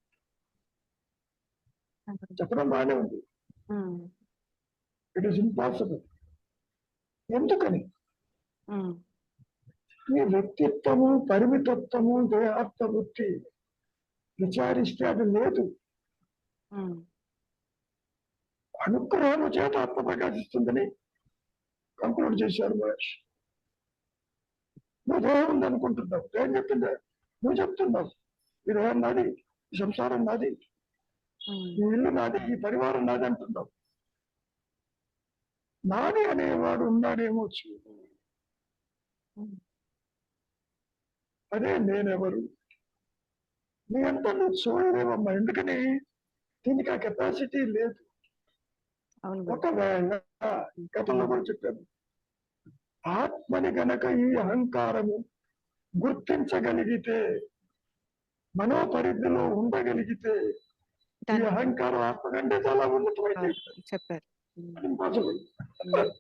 చెప్పడం బాగానే ఉంది. ఉమ్, ఇట్ ఈస్ ఇంపాసిబుల్. ఎందుకని? ఉమ్, ఈ వ్యక్తిత్వము, పరిమితత్వము, దేహాత్మ వృత్తి విచారిస్తే అది లేదు. ఉమ్, అనుగ్రహము చేత ఆత్మ ప్రకాశిస్తుందని కంక్లూడ్ చేశారు మహర్షి. నువ్వు దేహం ఉంది అనుకుంటున్నావు, దేహం చెప్పిందా? నువ్వు చెప్తున్నావు ఈ దేహం నాది, ఈ సంసారం నాది, ఉమ్, ఈ ఇల్లు నాది, ఈ పరివారం నాది అంటున్నావు. నాది అనేవాడు ఉన్నాడేమో చూడు. ఉమ్, అదే నేనెవరు? నీ అంతా నువ్వు చూడలేవమ్మా. ఎందుకని? దీనికి ఆ కెపాసిటీ లేదు. అవును గురు. ఒకవేళ గతంలో కూడా చెప్పాను, ఆత్మని గనక ఈ అహంకారము గుర్తించగలిగితే, మనోపరిధిలో ఉండగలిగితే, ఈ దాన్ని అహంకారం ఆత్మ కంటే చాలా ఉన్నతమైతే చెప్పారు. ఉమ్, ఇంపాసిబుల్. ఉమ్,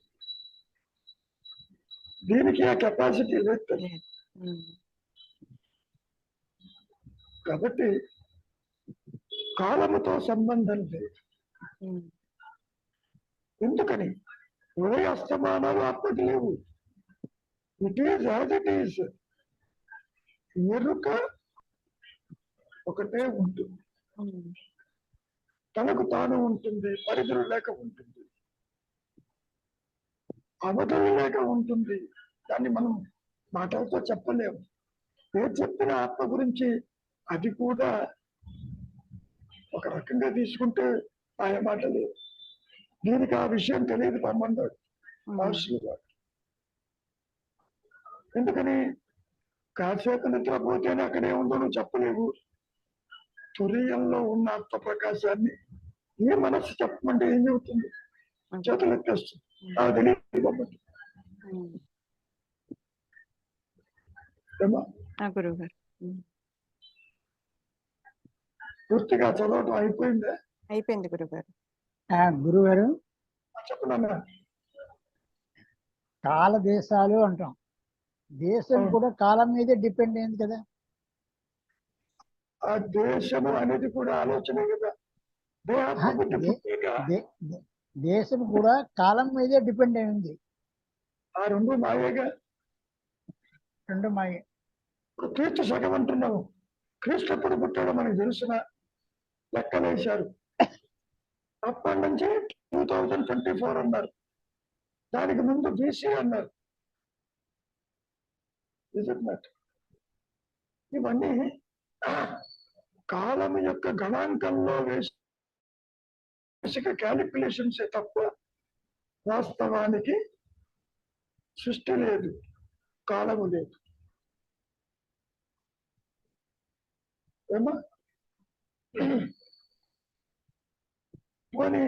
దీనికి ఆ కెపాసిటీ లేదు. లేదు. ఉమ్, కాబట్టి కాలముతో సంబంధం లేదు. ఉమ్, ఎందుకని? ఉదయ అస్తమానాలు ఆత్మకి లేవు. It is as it is. ఎరుక ఒకటే ఉంటుంది, ఉమ్, తనకు తాను ఉంటుంది, పరిధులు లేక ఉంటుంది, అవధులు లేక ఉంటుంది. దాన్ని మనం మాటలతో చెప్పలేము. ఏది చెప్పిన ఆత్మ గురించి అది కూడా ఒక రకంగా తీసుకుంటే ఆయన మాట లేదు. దీనికి ఆ విషయం తెలియదు పమ్మన్నాడు మహర్షులు గారు. ఎందుకని? కాసేపు నిద్రపోతేనే అక్కడే ఉందో నువ్వు చెప్పలేవు. తురియంలో ఉన్న ఆత్మ ప్రకాశాన్ని ఏ మనస్సు చెప్పమంటే ఏం చెబుతుంది? చేతులు ఎత్తేస్తుంది. నాకు తెలియదు కాబట్టి. ఉమ్, ఏమా? గురువు గారు. ఉమ్, పూర్తిగా చదవటం అయిపోయిందే? అయిపోయింది గురువు గారు. గురువు గారు, చెప్పనన్నా. కాల దేశాలు అంటాం. దేశం కూడా కాలం మీదే డిపెండ్ అయింది కదా. ఆ దేశము అనేది కూడా ఆలోచనే కదా. దేహాత్మ బుద్ధి పుట్టాక దేశం కూడా కాలం మీదే డిపెండ్ అయింది. ఆ రెండు మాయేగా. రెండు మాయే. ఇప్పుడు క్రీస్తు శకం అంటున్నాము. క్రీస్తు ఎప్పుడు పుట్టాడో మనకు తెలిసిన లెక్కలేశారు. అప్పటి నుంచి 2024 అన్నారు. దానికి ముందు BC అన్నారు. ఇవన్నీ కాలం యొక్క గణాంకంలో వేసిన క్యాలిక్యులేషన్స్ తప్ప వాస్తవానికి సృష్టి లేదు, కాలము లేదు. ఏమా? పోనీ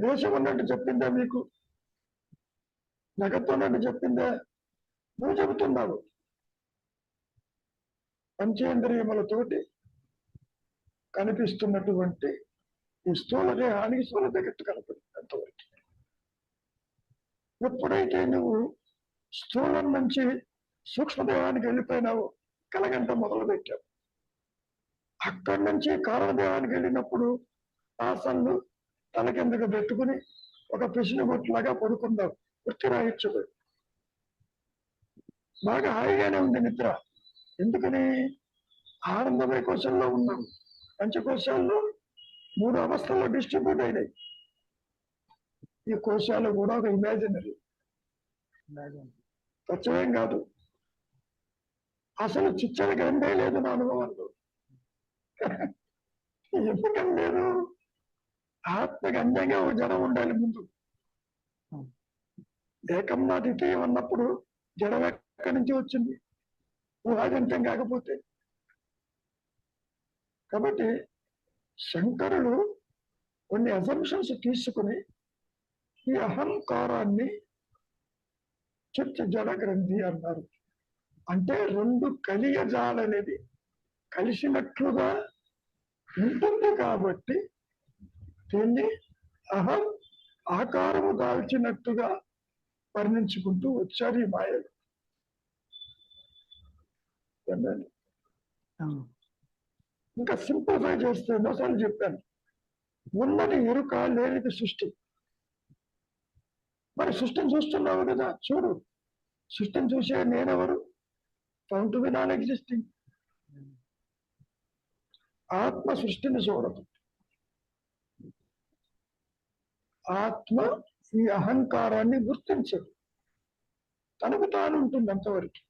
దేశం ఉన్నట్టు చెప్పిందా మీకు? జగత్తు ఉన్నట్టు చెప్పిందా? నువ్వు చెబుతున్నావు. పంచేంద్రియములతోటి కనిపిస్తున్నటువంటి ఈ స్థూల దేహానికి స్థూల జగత్తు కనపడింది అంతవరకు. ఎప్పుడైతే నువ్వు స్థూలం నుంచి సూక్ష్మదేహానికి వెళ్ళిపోయినావో కలగంట మొదలు పెట్టావు. అక్కడి నుంచి కారణదేహానికి వెళ్ళినప్పుడు ఆసన్లు తల కిందకు పెట్టుకుని ఒక పిసిని బొట్టులాగా పడుకున్నావు. వృత్తిరాహిత్యడు. బాగా హాయిగానే ఉంది నిద్ర. ఎందుకని? ఆనందమయ కోశంలో ఉన్నాం. పంచకోశాల్లో 3 అవస్థల్లో డిస్ట్రిబ్యూట్ అయినాయి. ఈ కోశాలు కూడా ఒక ఇమాజినరీ, సత్యమేం కాదు. అసలు చిచ్చర గ్రంథే లేదు నా అనుభవంలో. ఎందుకని లేదు? ఆత్మకి అందంగా ఒక జనం ఉండాలి ముందు. ఏకం నా ద్వితీయం అన్నప్పుడు జడం ఎక్కడి నుంచి వచ్చింది? ఊహాజంతం కాకపోతే. కాబట్టి శంకరులు కొన్ని అసంప్షన్స్ తీసుకుని ఈ అహంకారాన్ని చిత్త జడ గ్రంథి అన్నారు. అంటే రెండు కలియజాలనేది కలిసినట్లుగా ఉంటుంది కాబట్టి దీన్ని అహం ఆకారము దాల్చినట్టుగా వర్ణించుకుంటూ వచ్చారు ఈ మాయలు. ఇంకా సింప్లిఫై చేస్తే ఎన్నోసార్లు చెప్పాను, ఉన్నది ఎరుక, లేనిది సృష్టి. మరి సృష్టిని చూస్తున్నావు కదా, చూడు. సృష్టిని చూసే నేనెవరు? Found to be non existing. ఆత్మ సృష్టిని చూడదు. ఆత్మ ఈ అహంకారాన్ని గుర్తించదు, తనకు తాను ఉంటుంది అంతవరకు.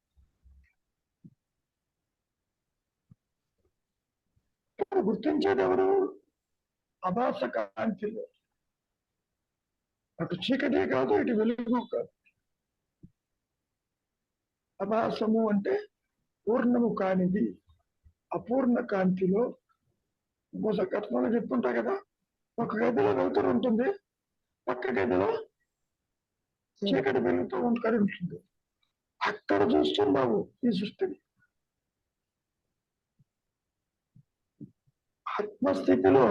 గుర్తించేది ఎవరు? అభాస కాంతిలో. అటు చీకటి కాదు, ఇటు వెలుగు కాదు. అభాసము అంటే పూర్ణము కానిది, అపూర్ణ కాంతిలో. గతంలో చెప్తుంటా కదా, ఒక గదిలో వెలుతురు ఉంటుంది, పక్క గదిలో చీకటి వెలుగుతూ ఉంటుంది. అక్కడ చూస్తున్నావు ఈ సృష్టిని. ఆత్మస్థితిలో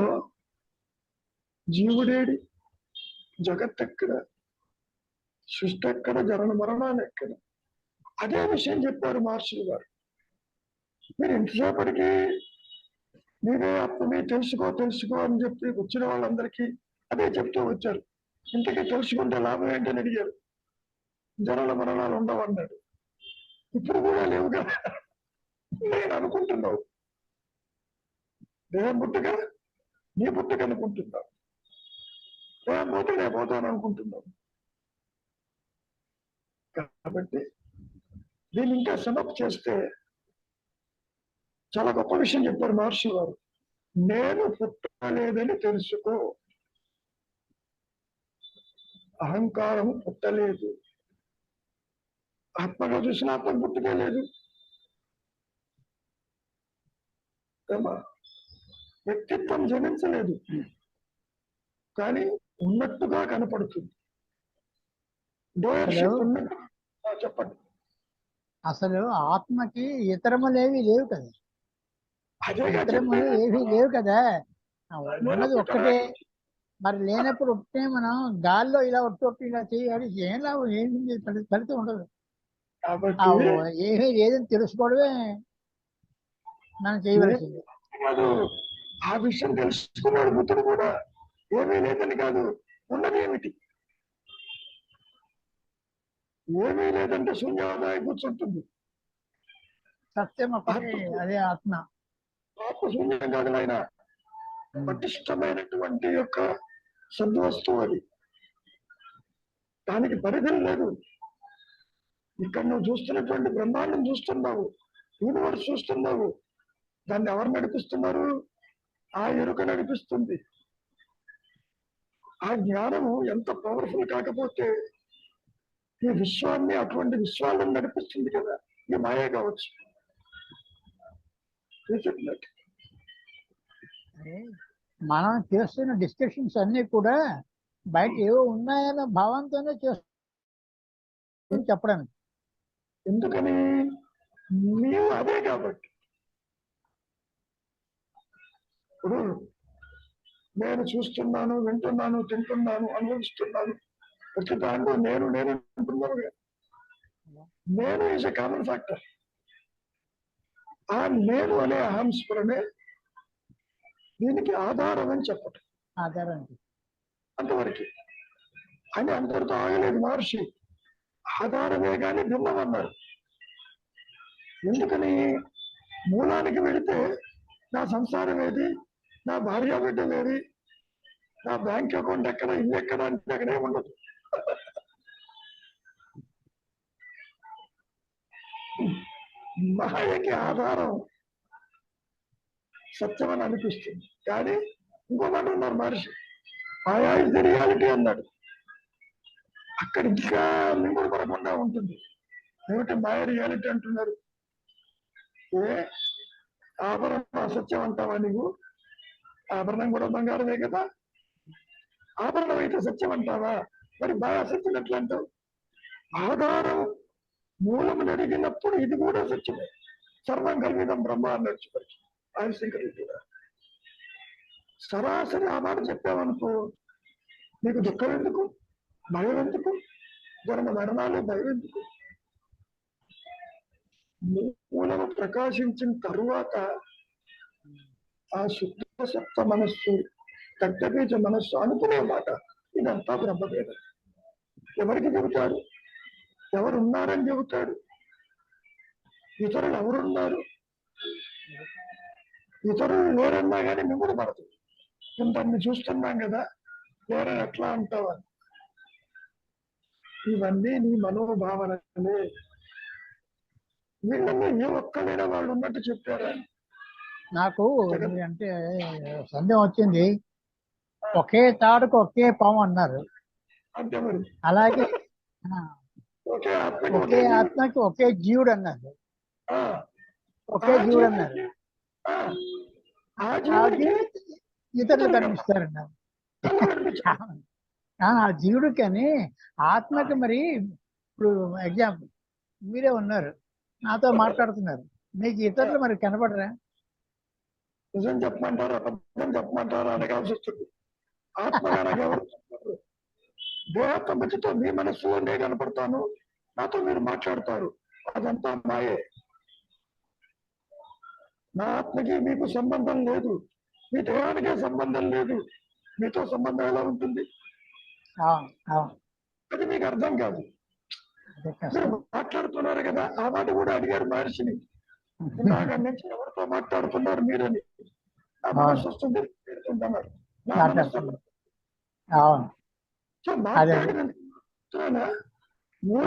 జీవుడేడి, జగత్ ఎక్కడ, సృష్టి ఎక్కడ, జరణ మరణాలు ఎక్కడ? అదే విషయం చెప్పారు మహర్షులు గారు. మీరు ఎంతసేపటికి మీరే ఆత్మని తెలుసుకో అని చెప్పి వచ్చిన వాళ్ళందరికీ అదే చెప్తూ వచ్చారు. ఇంతకీ తెలుసుకుంటే లాభం ఏంటని అడిగారు. జరణ మరణాలు ఉండవన్నాడు. ఇప్పుడు కూడా లేవు కదా. నేను అనుకుంటున్నావు దేహం పుట్టుక, నీ పుట్టుక అనుకుంటున్నావు. దేహం పోతే నేను పోతాను అనుకుంటున్నావు. కాబట్టి దీన్ని ఇంకా సమప్ చేస్తే చాలా గొప్ప విషయం చెప్పారు మహర్షి వారు. నేను పుట్టలేదని తెలుసుకో. అహంకారము పుట్టలేదు. ఆత్మగా చూసిన ఆత్మ పుట్టుకే లేదు. వ్యక్తిత్వం జనించలేదు, కానీ ఉన్నట్టుగా కనపడుతుంది. డోయర్షిప్ ఉన్నట్టు. చెప్పండి. అసలు ఆత్మకి ఇతరములేవి లేవు కదా, ఇతరములు ఏవి లేవు కదా, ఉన్నది ఒక్కటే. మరి లేనప్పుడు ఒకటే మనం గాల్లో ఇలా ఒట్టి ఇలా చేయాలి, ఏం లాభం? ఏంటి ఫలితం ఉండదు. ఏమీ లేదని తెలుసుకోవడమే మనం చేయవలసింది. ఆ విషయం తెలుసుకున్నాడు బుద్ధుడు కూడా. ఏమీ లేదని కాదు, ఉన్నది ఏమిటి? ఏమీ లేదంటే శూన్యవాదాయం కూర్చుంటుంది. సత్యం ఒకటి, అదే ఆత్మ. ఆత్మ శూన్యం కాదు ఆయన, పటిష్టమైనటువంటి యొక్క సద్వస్తువు అది. దానికి పరిధి లేదు. ఇక్కడ నువ్వు చూస్తున్నటువంటి బ్రహ్మాండం చూస్తున్నావు, యూనివర్స్ చూస్తున్నావు. దాన్ని ఎవరు నడిపిస్తున్నారు? ఆ ఎరుక నడిపిస్తుంది. ఆ జ్ఞానము ఎంత పవర్ఫుల్ కాకపోతే ఈ విశ్వాన్ని, అటువంటి విశ్వాలను నడిపిస్తుంది కదా. ఈ మాయ కావచ్చు. మనం చేస్తున్న డిస్కషన్స్ అన్ని కూడా బయట ఏవో ఉన్నాయన్న భావంతోనే చేస్తూ చెప్పడానికి. ఎందుకని? నీవు అదే కాబట్టి. ఇప్పుడు నేను చూస్తున్నాను, వింటున్నాను, తింటున్నాను, అనుభవిస్తున్నాను. ప్రతి దాంట్లో నేను అంటున్నాను. నేను ఈజ్ ఎ కామన్ ఫ్యాక్టర్. ఆ నేను అనే అహంస్ఫురణే దీనికి ఆధారం అని చెప్పటం. ఆధారం అంతవరకు. అని అందరితో ఆగలేదు మహర్షి. ఆధారమే కానీ భిన్నం అన్నారు. ఎందుకని? మూలానికి వెళితే నా సంసారం ఏది, నా భార్య బిడ్డలు ఏది, నా బ్యాంక్ అకౌంట్ ఎక్కడ, ఇల్లు ఎక్కడ అంటే అక్కడే ఉండదు. మాయకి ఆధారం సత్యం అని అనిపిస్తుంది. కానీ ఇంకో మాట ఉన్నారు మహర్షి, మాయా ఇస్ ది రియాలిటీ అన్నాడు. అక్కడ ఇంకా మింగుడు పడకుండా ఉంటుంది. ఏమిటి మాయ రియాలిటీ అంటున్నారు? ఏ ఆభరణం అసత్యం అంటావా నువ్వు? ఆభరణం కూడా బంగారమే కదా. ఆభరణం అయితే సత్యం అంటావా? మరి మాయ అసత్యం ఎట్లా అంటావు? ఆధారం మూలము అడిగినప్పుడు ఇది కూడా సత్యమే. సర్వం కల్విదం బ్రహ్మ అన్నాడు చివరికి ఆయన శంకరుడు కూడా. సరాసరి ఆ మాట చెప్పావనుకో, నీకు దుఃఖం ఎందుకు, భయం ఎందుకు, జన్మ మరణాలు భయం ఎందుకు? మూలము ప్రకాశించిన తరువాత ఆ శుద్ధ సప్త మనస్సు, దగ్ధబీజ మనస్సు అనుకునే మాట ఇదంతా బ్రహ్మవేదం. ఎవరికి చెబుతాడు? ఎవరున్నారని చెబుతాడు? ఇతరులు ఎవరున్నారు? ఇతరులు లేరన్నా కానీ మిమ్మల్ని పడదు. ఇంతన్ని చూస్తున్నాం కదా, లేరని ఎట్లా అంటావా? ఇవన్నీ నీ మనోభావనలే. వీళ్ళని ఏ ఒక్కడైనా వాళ్ళు ఉన్నట్టు చెప్పారా? నాకు అంటే సందేహం వచ్చింది. ఒకే తాడుకు ఒకే పాము అన్నారు. అంతే మరి. అలాగే ఒకే ఆత్మకి ఒకే ఆత్మకి ఒకే జీవుడు అన్నారు. ఆ, ఒకే ఆ జీవుడు అన్నారు. ఆ, ఆ ఆ జీవుడికి జీవుడు ఇతరులు కనిపిస్తారన్నారు. కళ్ళు కనిపించవు. ఆ జీవుడికి అని ఆత్మకి మరి ఇప్పుడు ఎగ్జాంపుల్ మీరే ఉన్నారు, నాతో మాట్లాడుతున్నారు, మీకు ఇతరులు మరి కనపడరా? నిజం చెప్పమంటారా అబద్ధం చెప్పమంటారా అడగాల్సి వస్తుంది. ఆత్మగా నాకు ఎవరు చెప్పరు. దేహత్వంతో మీ మనస్సులో నేను కనపడతాను, నాతో మీరు మాట్లాడతారు, అదంతా మాయే. నా ఆత్మకి మీకు సంబంధం లేదు, మీ దేహానికే సంబంధం లేదు, మీతో సంబంధం ఎలా ఉంటుంది? అది మీకు అర్థం కాదు. మీరు మాట్లాడుతున్నారు కదా, ఆ మాట కూడా అడిగారు మహర్షిని, ఇందాక నుంచి ఎవరితో మాట్లాడుతున్నారు మీరని. నా మనస్సు వస్తుంది అన్నారు. నా మనస్సు సో మాట్లాడిన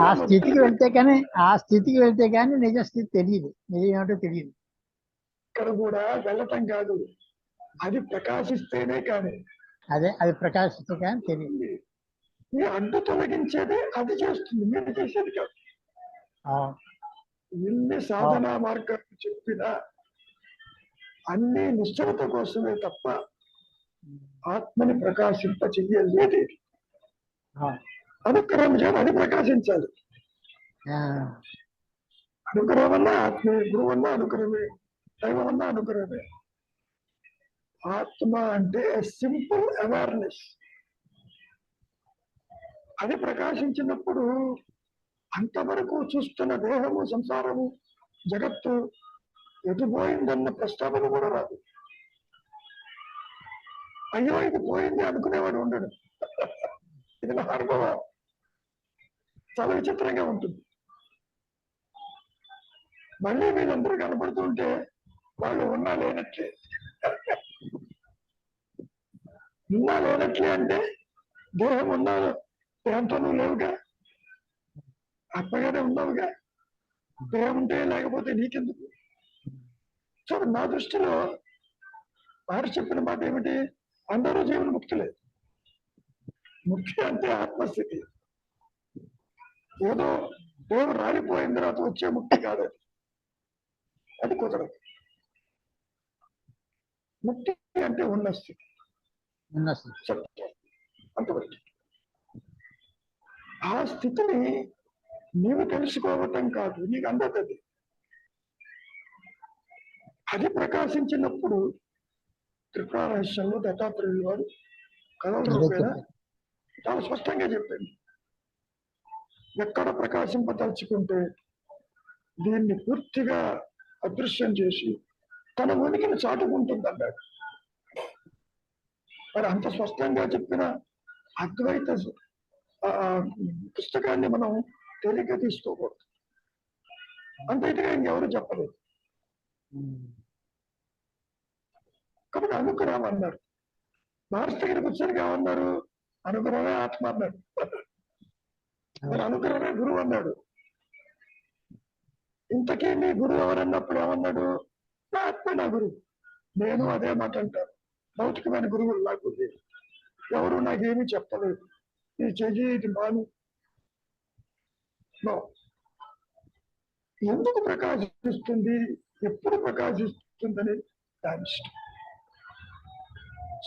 ఆ స్థితికి వెళ్తే కానీ నిజ స్థితి తెలియదు, నిజం ఏమిటో తెలియదు. ఇక్కడ కూడా వెళ్ళటం కాదు, అది ప్రకాశిస్తేనే కానీ, అది ప్రకాశిస్తే కానీ తెలియదు. మీ అడ్డు తొలగించేది అది చేస్తుంది, మీరు చేసేది కాదు. ఎన్ని సాధనా మార్గాలు చెప్పినా అన్ని నిశ్చలత కోసమే తప్ప ఆత్మని ప్రకాశింప చెయ్యలేదు. అనుగ్రహం చేయాలి, అది ప్రకాశించాలి. అనుగ్రహం వల్ల ఆత్మే, గురువు వల్ల అనుగ్రహమే, దైవం వల్ల అనుగ్రహమే. ఆత్మ అంటే సింపుల్ అవేర్నెస్. అది ప్రకాశించినప్పుడు అంతవరకు చూస్తున్న దేహము, సంసారము, జగత్తు ఎటు పోయిందన్న ప్రస్తావన కూడా రాదు. అయ్యో ఇది పోయింది అనుకునేవాడు ఉండడు. ఇది నా అనుభవం. చాలా విచిత్రంగా ఉంటుంది. మళ్ళీ వీళ్ళందరూ కనపడుతుంటే వాళ్ళు ఉన్నా లేనట్లే. ఉన్నా లేనట్లే అంటే దేహం ఉన్నాను, దేహంతో నువ్వు లేవుగా, ఆత్మగానే ఉన్నావుగా. దేహం ఉంటే లేకపోతే నీకెందుకు? సో నా దృష్టిలో మహర్షి చెప్పిన మాట ఏమిటి? అందరూ జీవన ముక్తులే. ముక్తి అంటే ఆత్మస్థితి. ఏదో దేవం రాలిపోయిన తర్వాత వచ్చే ముక్తి కాదు, అది కుదరదు. ముక్తి అంటే ఉన్న స్థితి, అంతవరకు. ఆ స్థితిని నీవు తెలుసుకోవటం కాదు, నీకు అందదు. అది ప్రకాశించినప్పుడు త్రిపుర రహస్యంలో దత్తాత్రేయులు వారు కథల రూపేణ చాలా స్పష్టంగా చెప్పారు. ఎక్కడ ప్రకాశింపదలుచుకుంటే దీన్ని పూర్తిగా అదృశ్యం చేసి తన ఉనికిని చాటుకుంటుంది అన్నాడు. మరి అంత స్పష్టంగా చెప్పిన అద్వైత పుస్తకాన్ని మనం తేలిక తీసుకోకూడదు. అంత ఇటుగా ఇంకెవరు చెప్పలేదు. కాబట్టి అనుగ్రహం అన్నారు. మహర్షి దగ్గరికి వచ్చారు ఏమన్నారు? అనుగ్రహమే ఆత్మ అన్నాడు. మరి అనుగ్రహమే గురువు అన్నాడు. ఇంతకీ నీ గురువు ఎవరన్నప్పుడు ఏమన్నాడు? నా ఆత్మ నా గురువు. నేను అదే మాట అంటాను. భౌతికమైన గురువులు నాకు లేదు. ఎవరు నాకేమీ చెప్పలేదు. ఈ చెయ్యి ఇది మాను. No. ఎందుకు ప్రకాశిస్తుంది, ఎప్పుడు ప్రకాశిస్తుందని దాని ఇష్టం.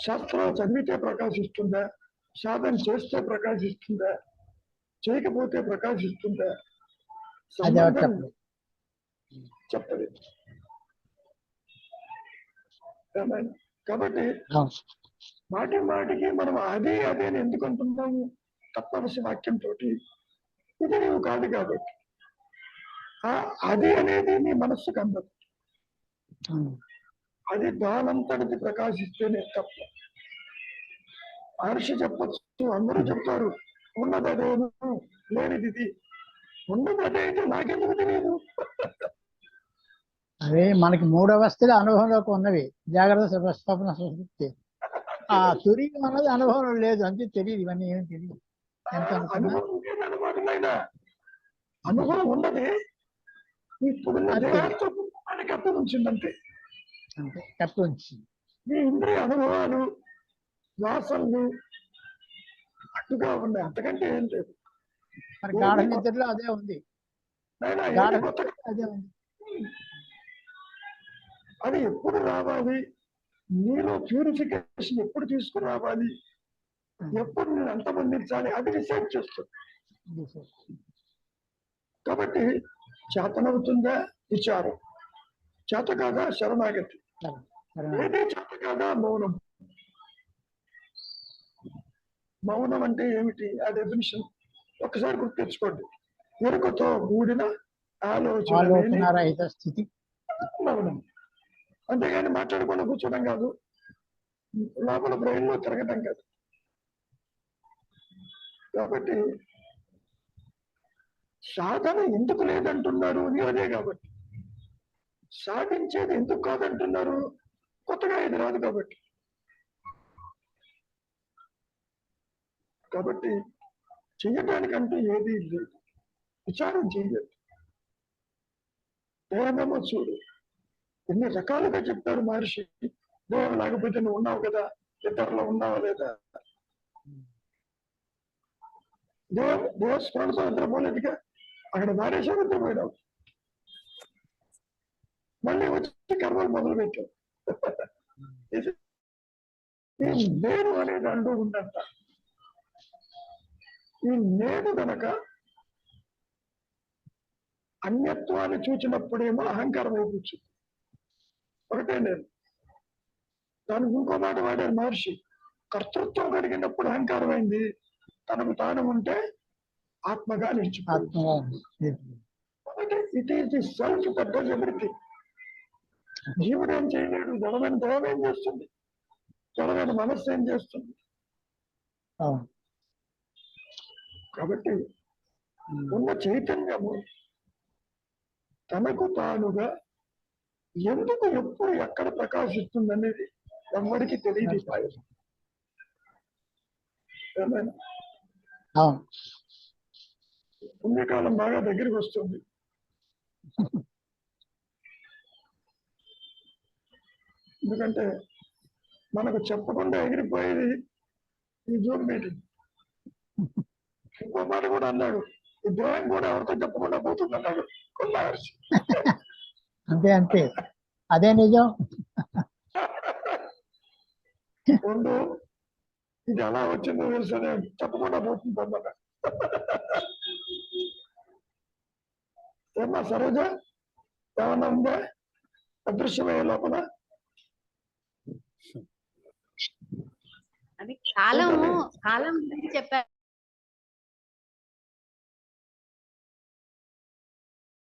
శాస్త్రాలు చదివితే ప్రకాశిస్తుందా, సాధన చేస్తే ప్రకాశిస్తుందా, చేయకపోతే ప్రకాశిస్తుందా, అది ఎవరు సంబంధం చెప్పలేదు. చెప్పలేదు. ఏమైనా? కాబట్టి అవును. మాటి మాటికి మనం అదే అదే అని ఎందుకు అంటున్నాము? తత్వదర్శి వాక్యంతో ఇది నీవు కాదు కాబట్టి. అది అనేది నీ మనస్సుకు అందదు. అవును. అది దానంతటిది ప్రకాశిస్తేనే తప్ప. మహర్షి చెప్పచ్చు, అందరూ చెప్తారు ఉన్నది అదేను, లేనిది ఇది. ఉన్నది అదే అయితే నాకెందుకు తెలియదు? అవి మనకి 3 అవస్థలు అనుభవంలోకి ఉన్నవి. జాగ్రత్త, స్వప్న, సుషుప్తి. ఆ తురియం అన్నది అనుభవంలో లేదు, అంతే తెలియదు. ఇవన్నీ ఏమి తెలియదు. ఎంత అనుకున్నా అనుభవం ఉండేది అనమాట నాయన. అనుభవం ఉన్నది ఇప్పుడున్న అది దేహంతో మనకి అర్థం ఉంచిందంటే. అంతే తప్పు ఉంచి. ఈ ఇంద్రియ అనుభవాలు, వాసనలు అట్టుగా ఉన్నాయి, అంతకంటే ఏం లేదు. మరి గాఢ నిద్రలో అదే ఉంది. నాయన గాఢ ఏది కొత్తగా నిద్రలో అదే ఉంది. అది ఎప్పుడు రావాలి, నీలో ప్యూరిఫికేషన్ ఎప్పుడు తీసుకురావాలి, ఎప్పుడు నేను అంతమందించాలి, అది డిసైడ్ చేస్తుంది. కాబట్టి చేతనవుతుందా విచారం, చేత కాదా శరణాగతి, ఏది చేత కాదా మౌనం. మౌనం అంటే ఏమిటి? ఆ డెఫినిషన్ ఒకసారి గుర్తు తెచ్చుకోండి. ఎరుకతో కూడిన ఆలోచన ఆలోచనారహిత స్థితి మౌనం. అంతేగాని మాట్లాడకుండా కూర్చోడం కాదు, లోపల బ్రెయిన్ లో తిరగడం కాదు. కాబట్టి సాధన ఎందుకు లేదంటున్నారు? అదే కాబట్టి. సాధించేది ఎందుకు కాదంటున్నారు? కొత్తగా ఇది రాదు కాబట్టి. కాబట్టి చెయ్యడానికంటూ ఏది లేదు. విచారం చెయ్యదు. దేహమేమో చూడు, ఎన్ని రకాలుగా చెప్తారు మహర్షి. దేహం లేకపోతే నువ్వు ఉన్నావు కదా, ఇతరులో ఉన్నావా లేదా? దేహస్మరణతో నిద్రపోలేదుగా, అక్కడ మారేసే నిద్రపోయినావు, మళ్ళీ వచ్చి కర్మలు మొదలు పెట్టావు. ఈ నేను అనేది అంటూ ఉందంట. ఈ నేను గనక అన్యత్వాన్ని చూచినప్పుడేమో అహంకారం అయిపోతుంది. ఒకటే నేను. దానికి ఇంకో మాట వాడారు మహర్షి. కర్తృత్వం కలిగినప్పుడు అహంకారం అయింది, తనకు తాను ఉంటే ఆత్మగా నిలిచిపోయింది. It is the self that does everything. జీవుడు ఏం చేయలేడు, జడమైన దేహం ఏం చేస్తుంది, జడమైన మనస్సు ఏం చేస్తుంది. కాబట్టి ఉన్న చైతన్యము తనకు తానుగా ఎందుకు ఎప్పుడు ఎక్కడ ప్రకాశిస్తుంది అనేది ఎవరికి తెలియదు. ఏమైనా పుణ్యకాలం బాగా దగ్గరికి వస్తుంది. ఎందుకంటే మనకు చెప్పకుండా ఎగిరిపోయేది ఈ జూమ్ మీటింగ్. ఇంకో మాట కూడా అన్నాడు, ఈ దేహం కూడా ఎవరితో చెప్పకుండా పోతుంది అన్నాడు కొన్నాసి. అంతే అంతే, అదే నిజం. ముందు ఇది ఎలా వచ్చిందో తెలుసు, చెప్పకుండా పోతుంది అన్నమాట. ఏమన్నా సరోజ ఏమన్నా ఉందా అదృశ్యమయ్యే లోపల? అది కాలం గురించి చెప్పారు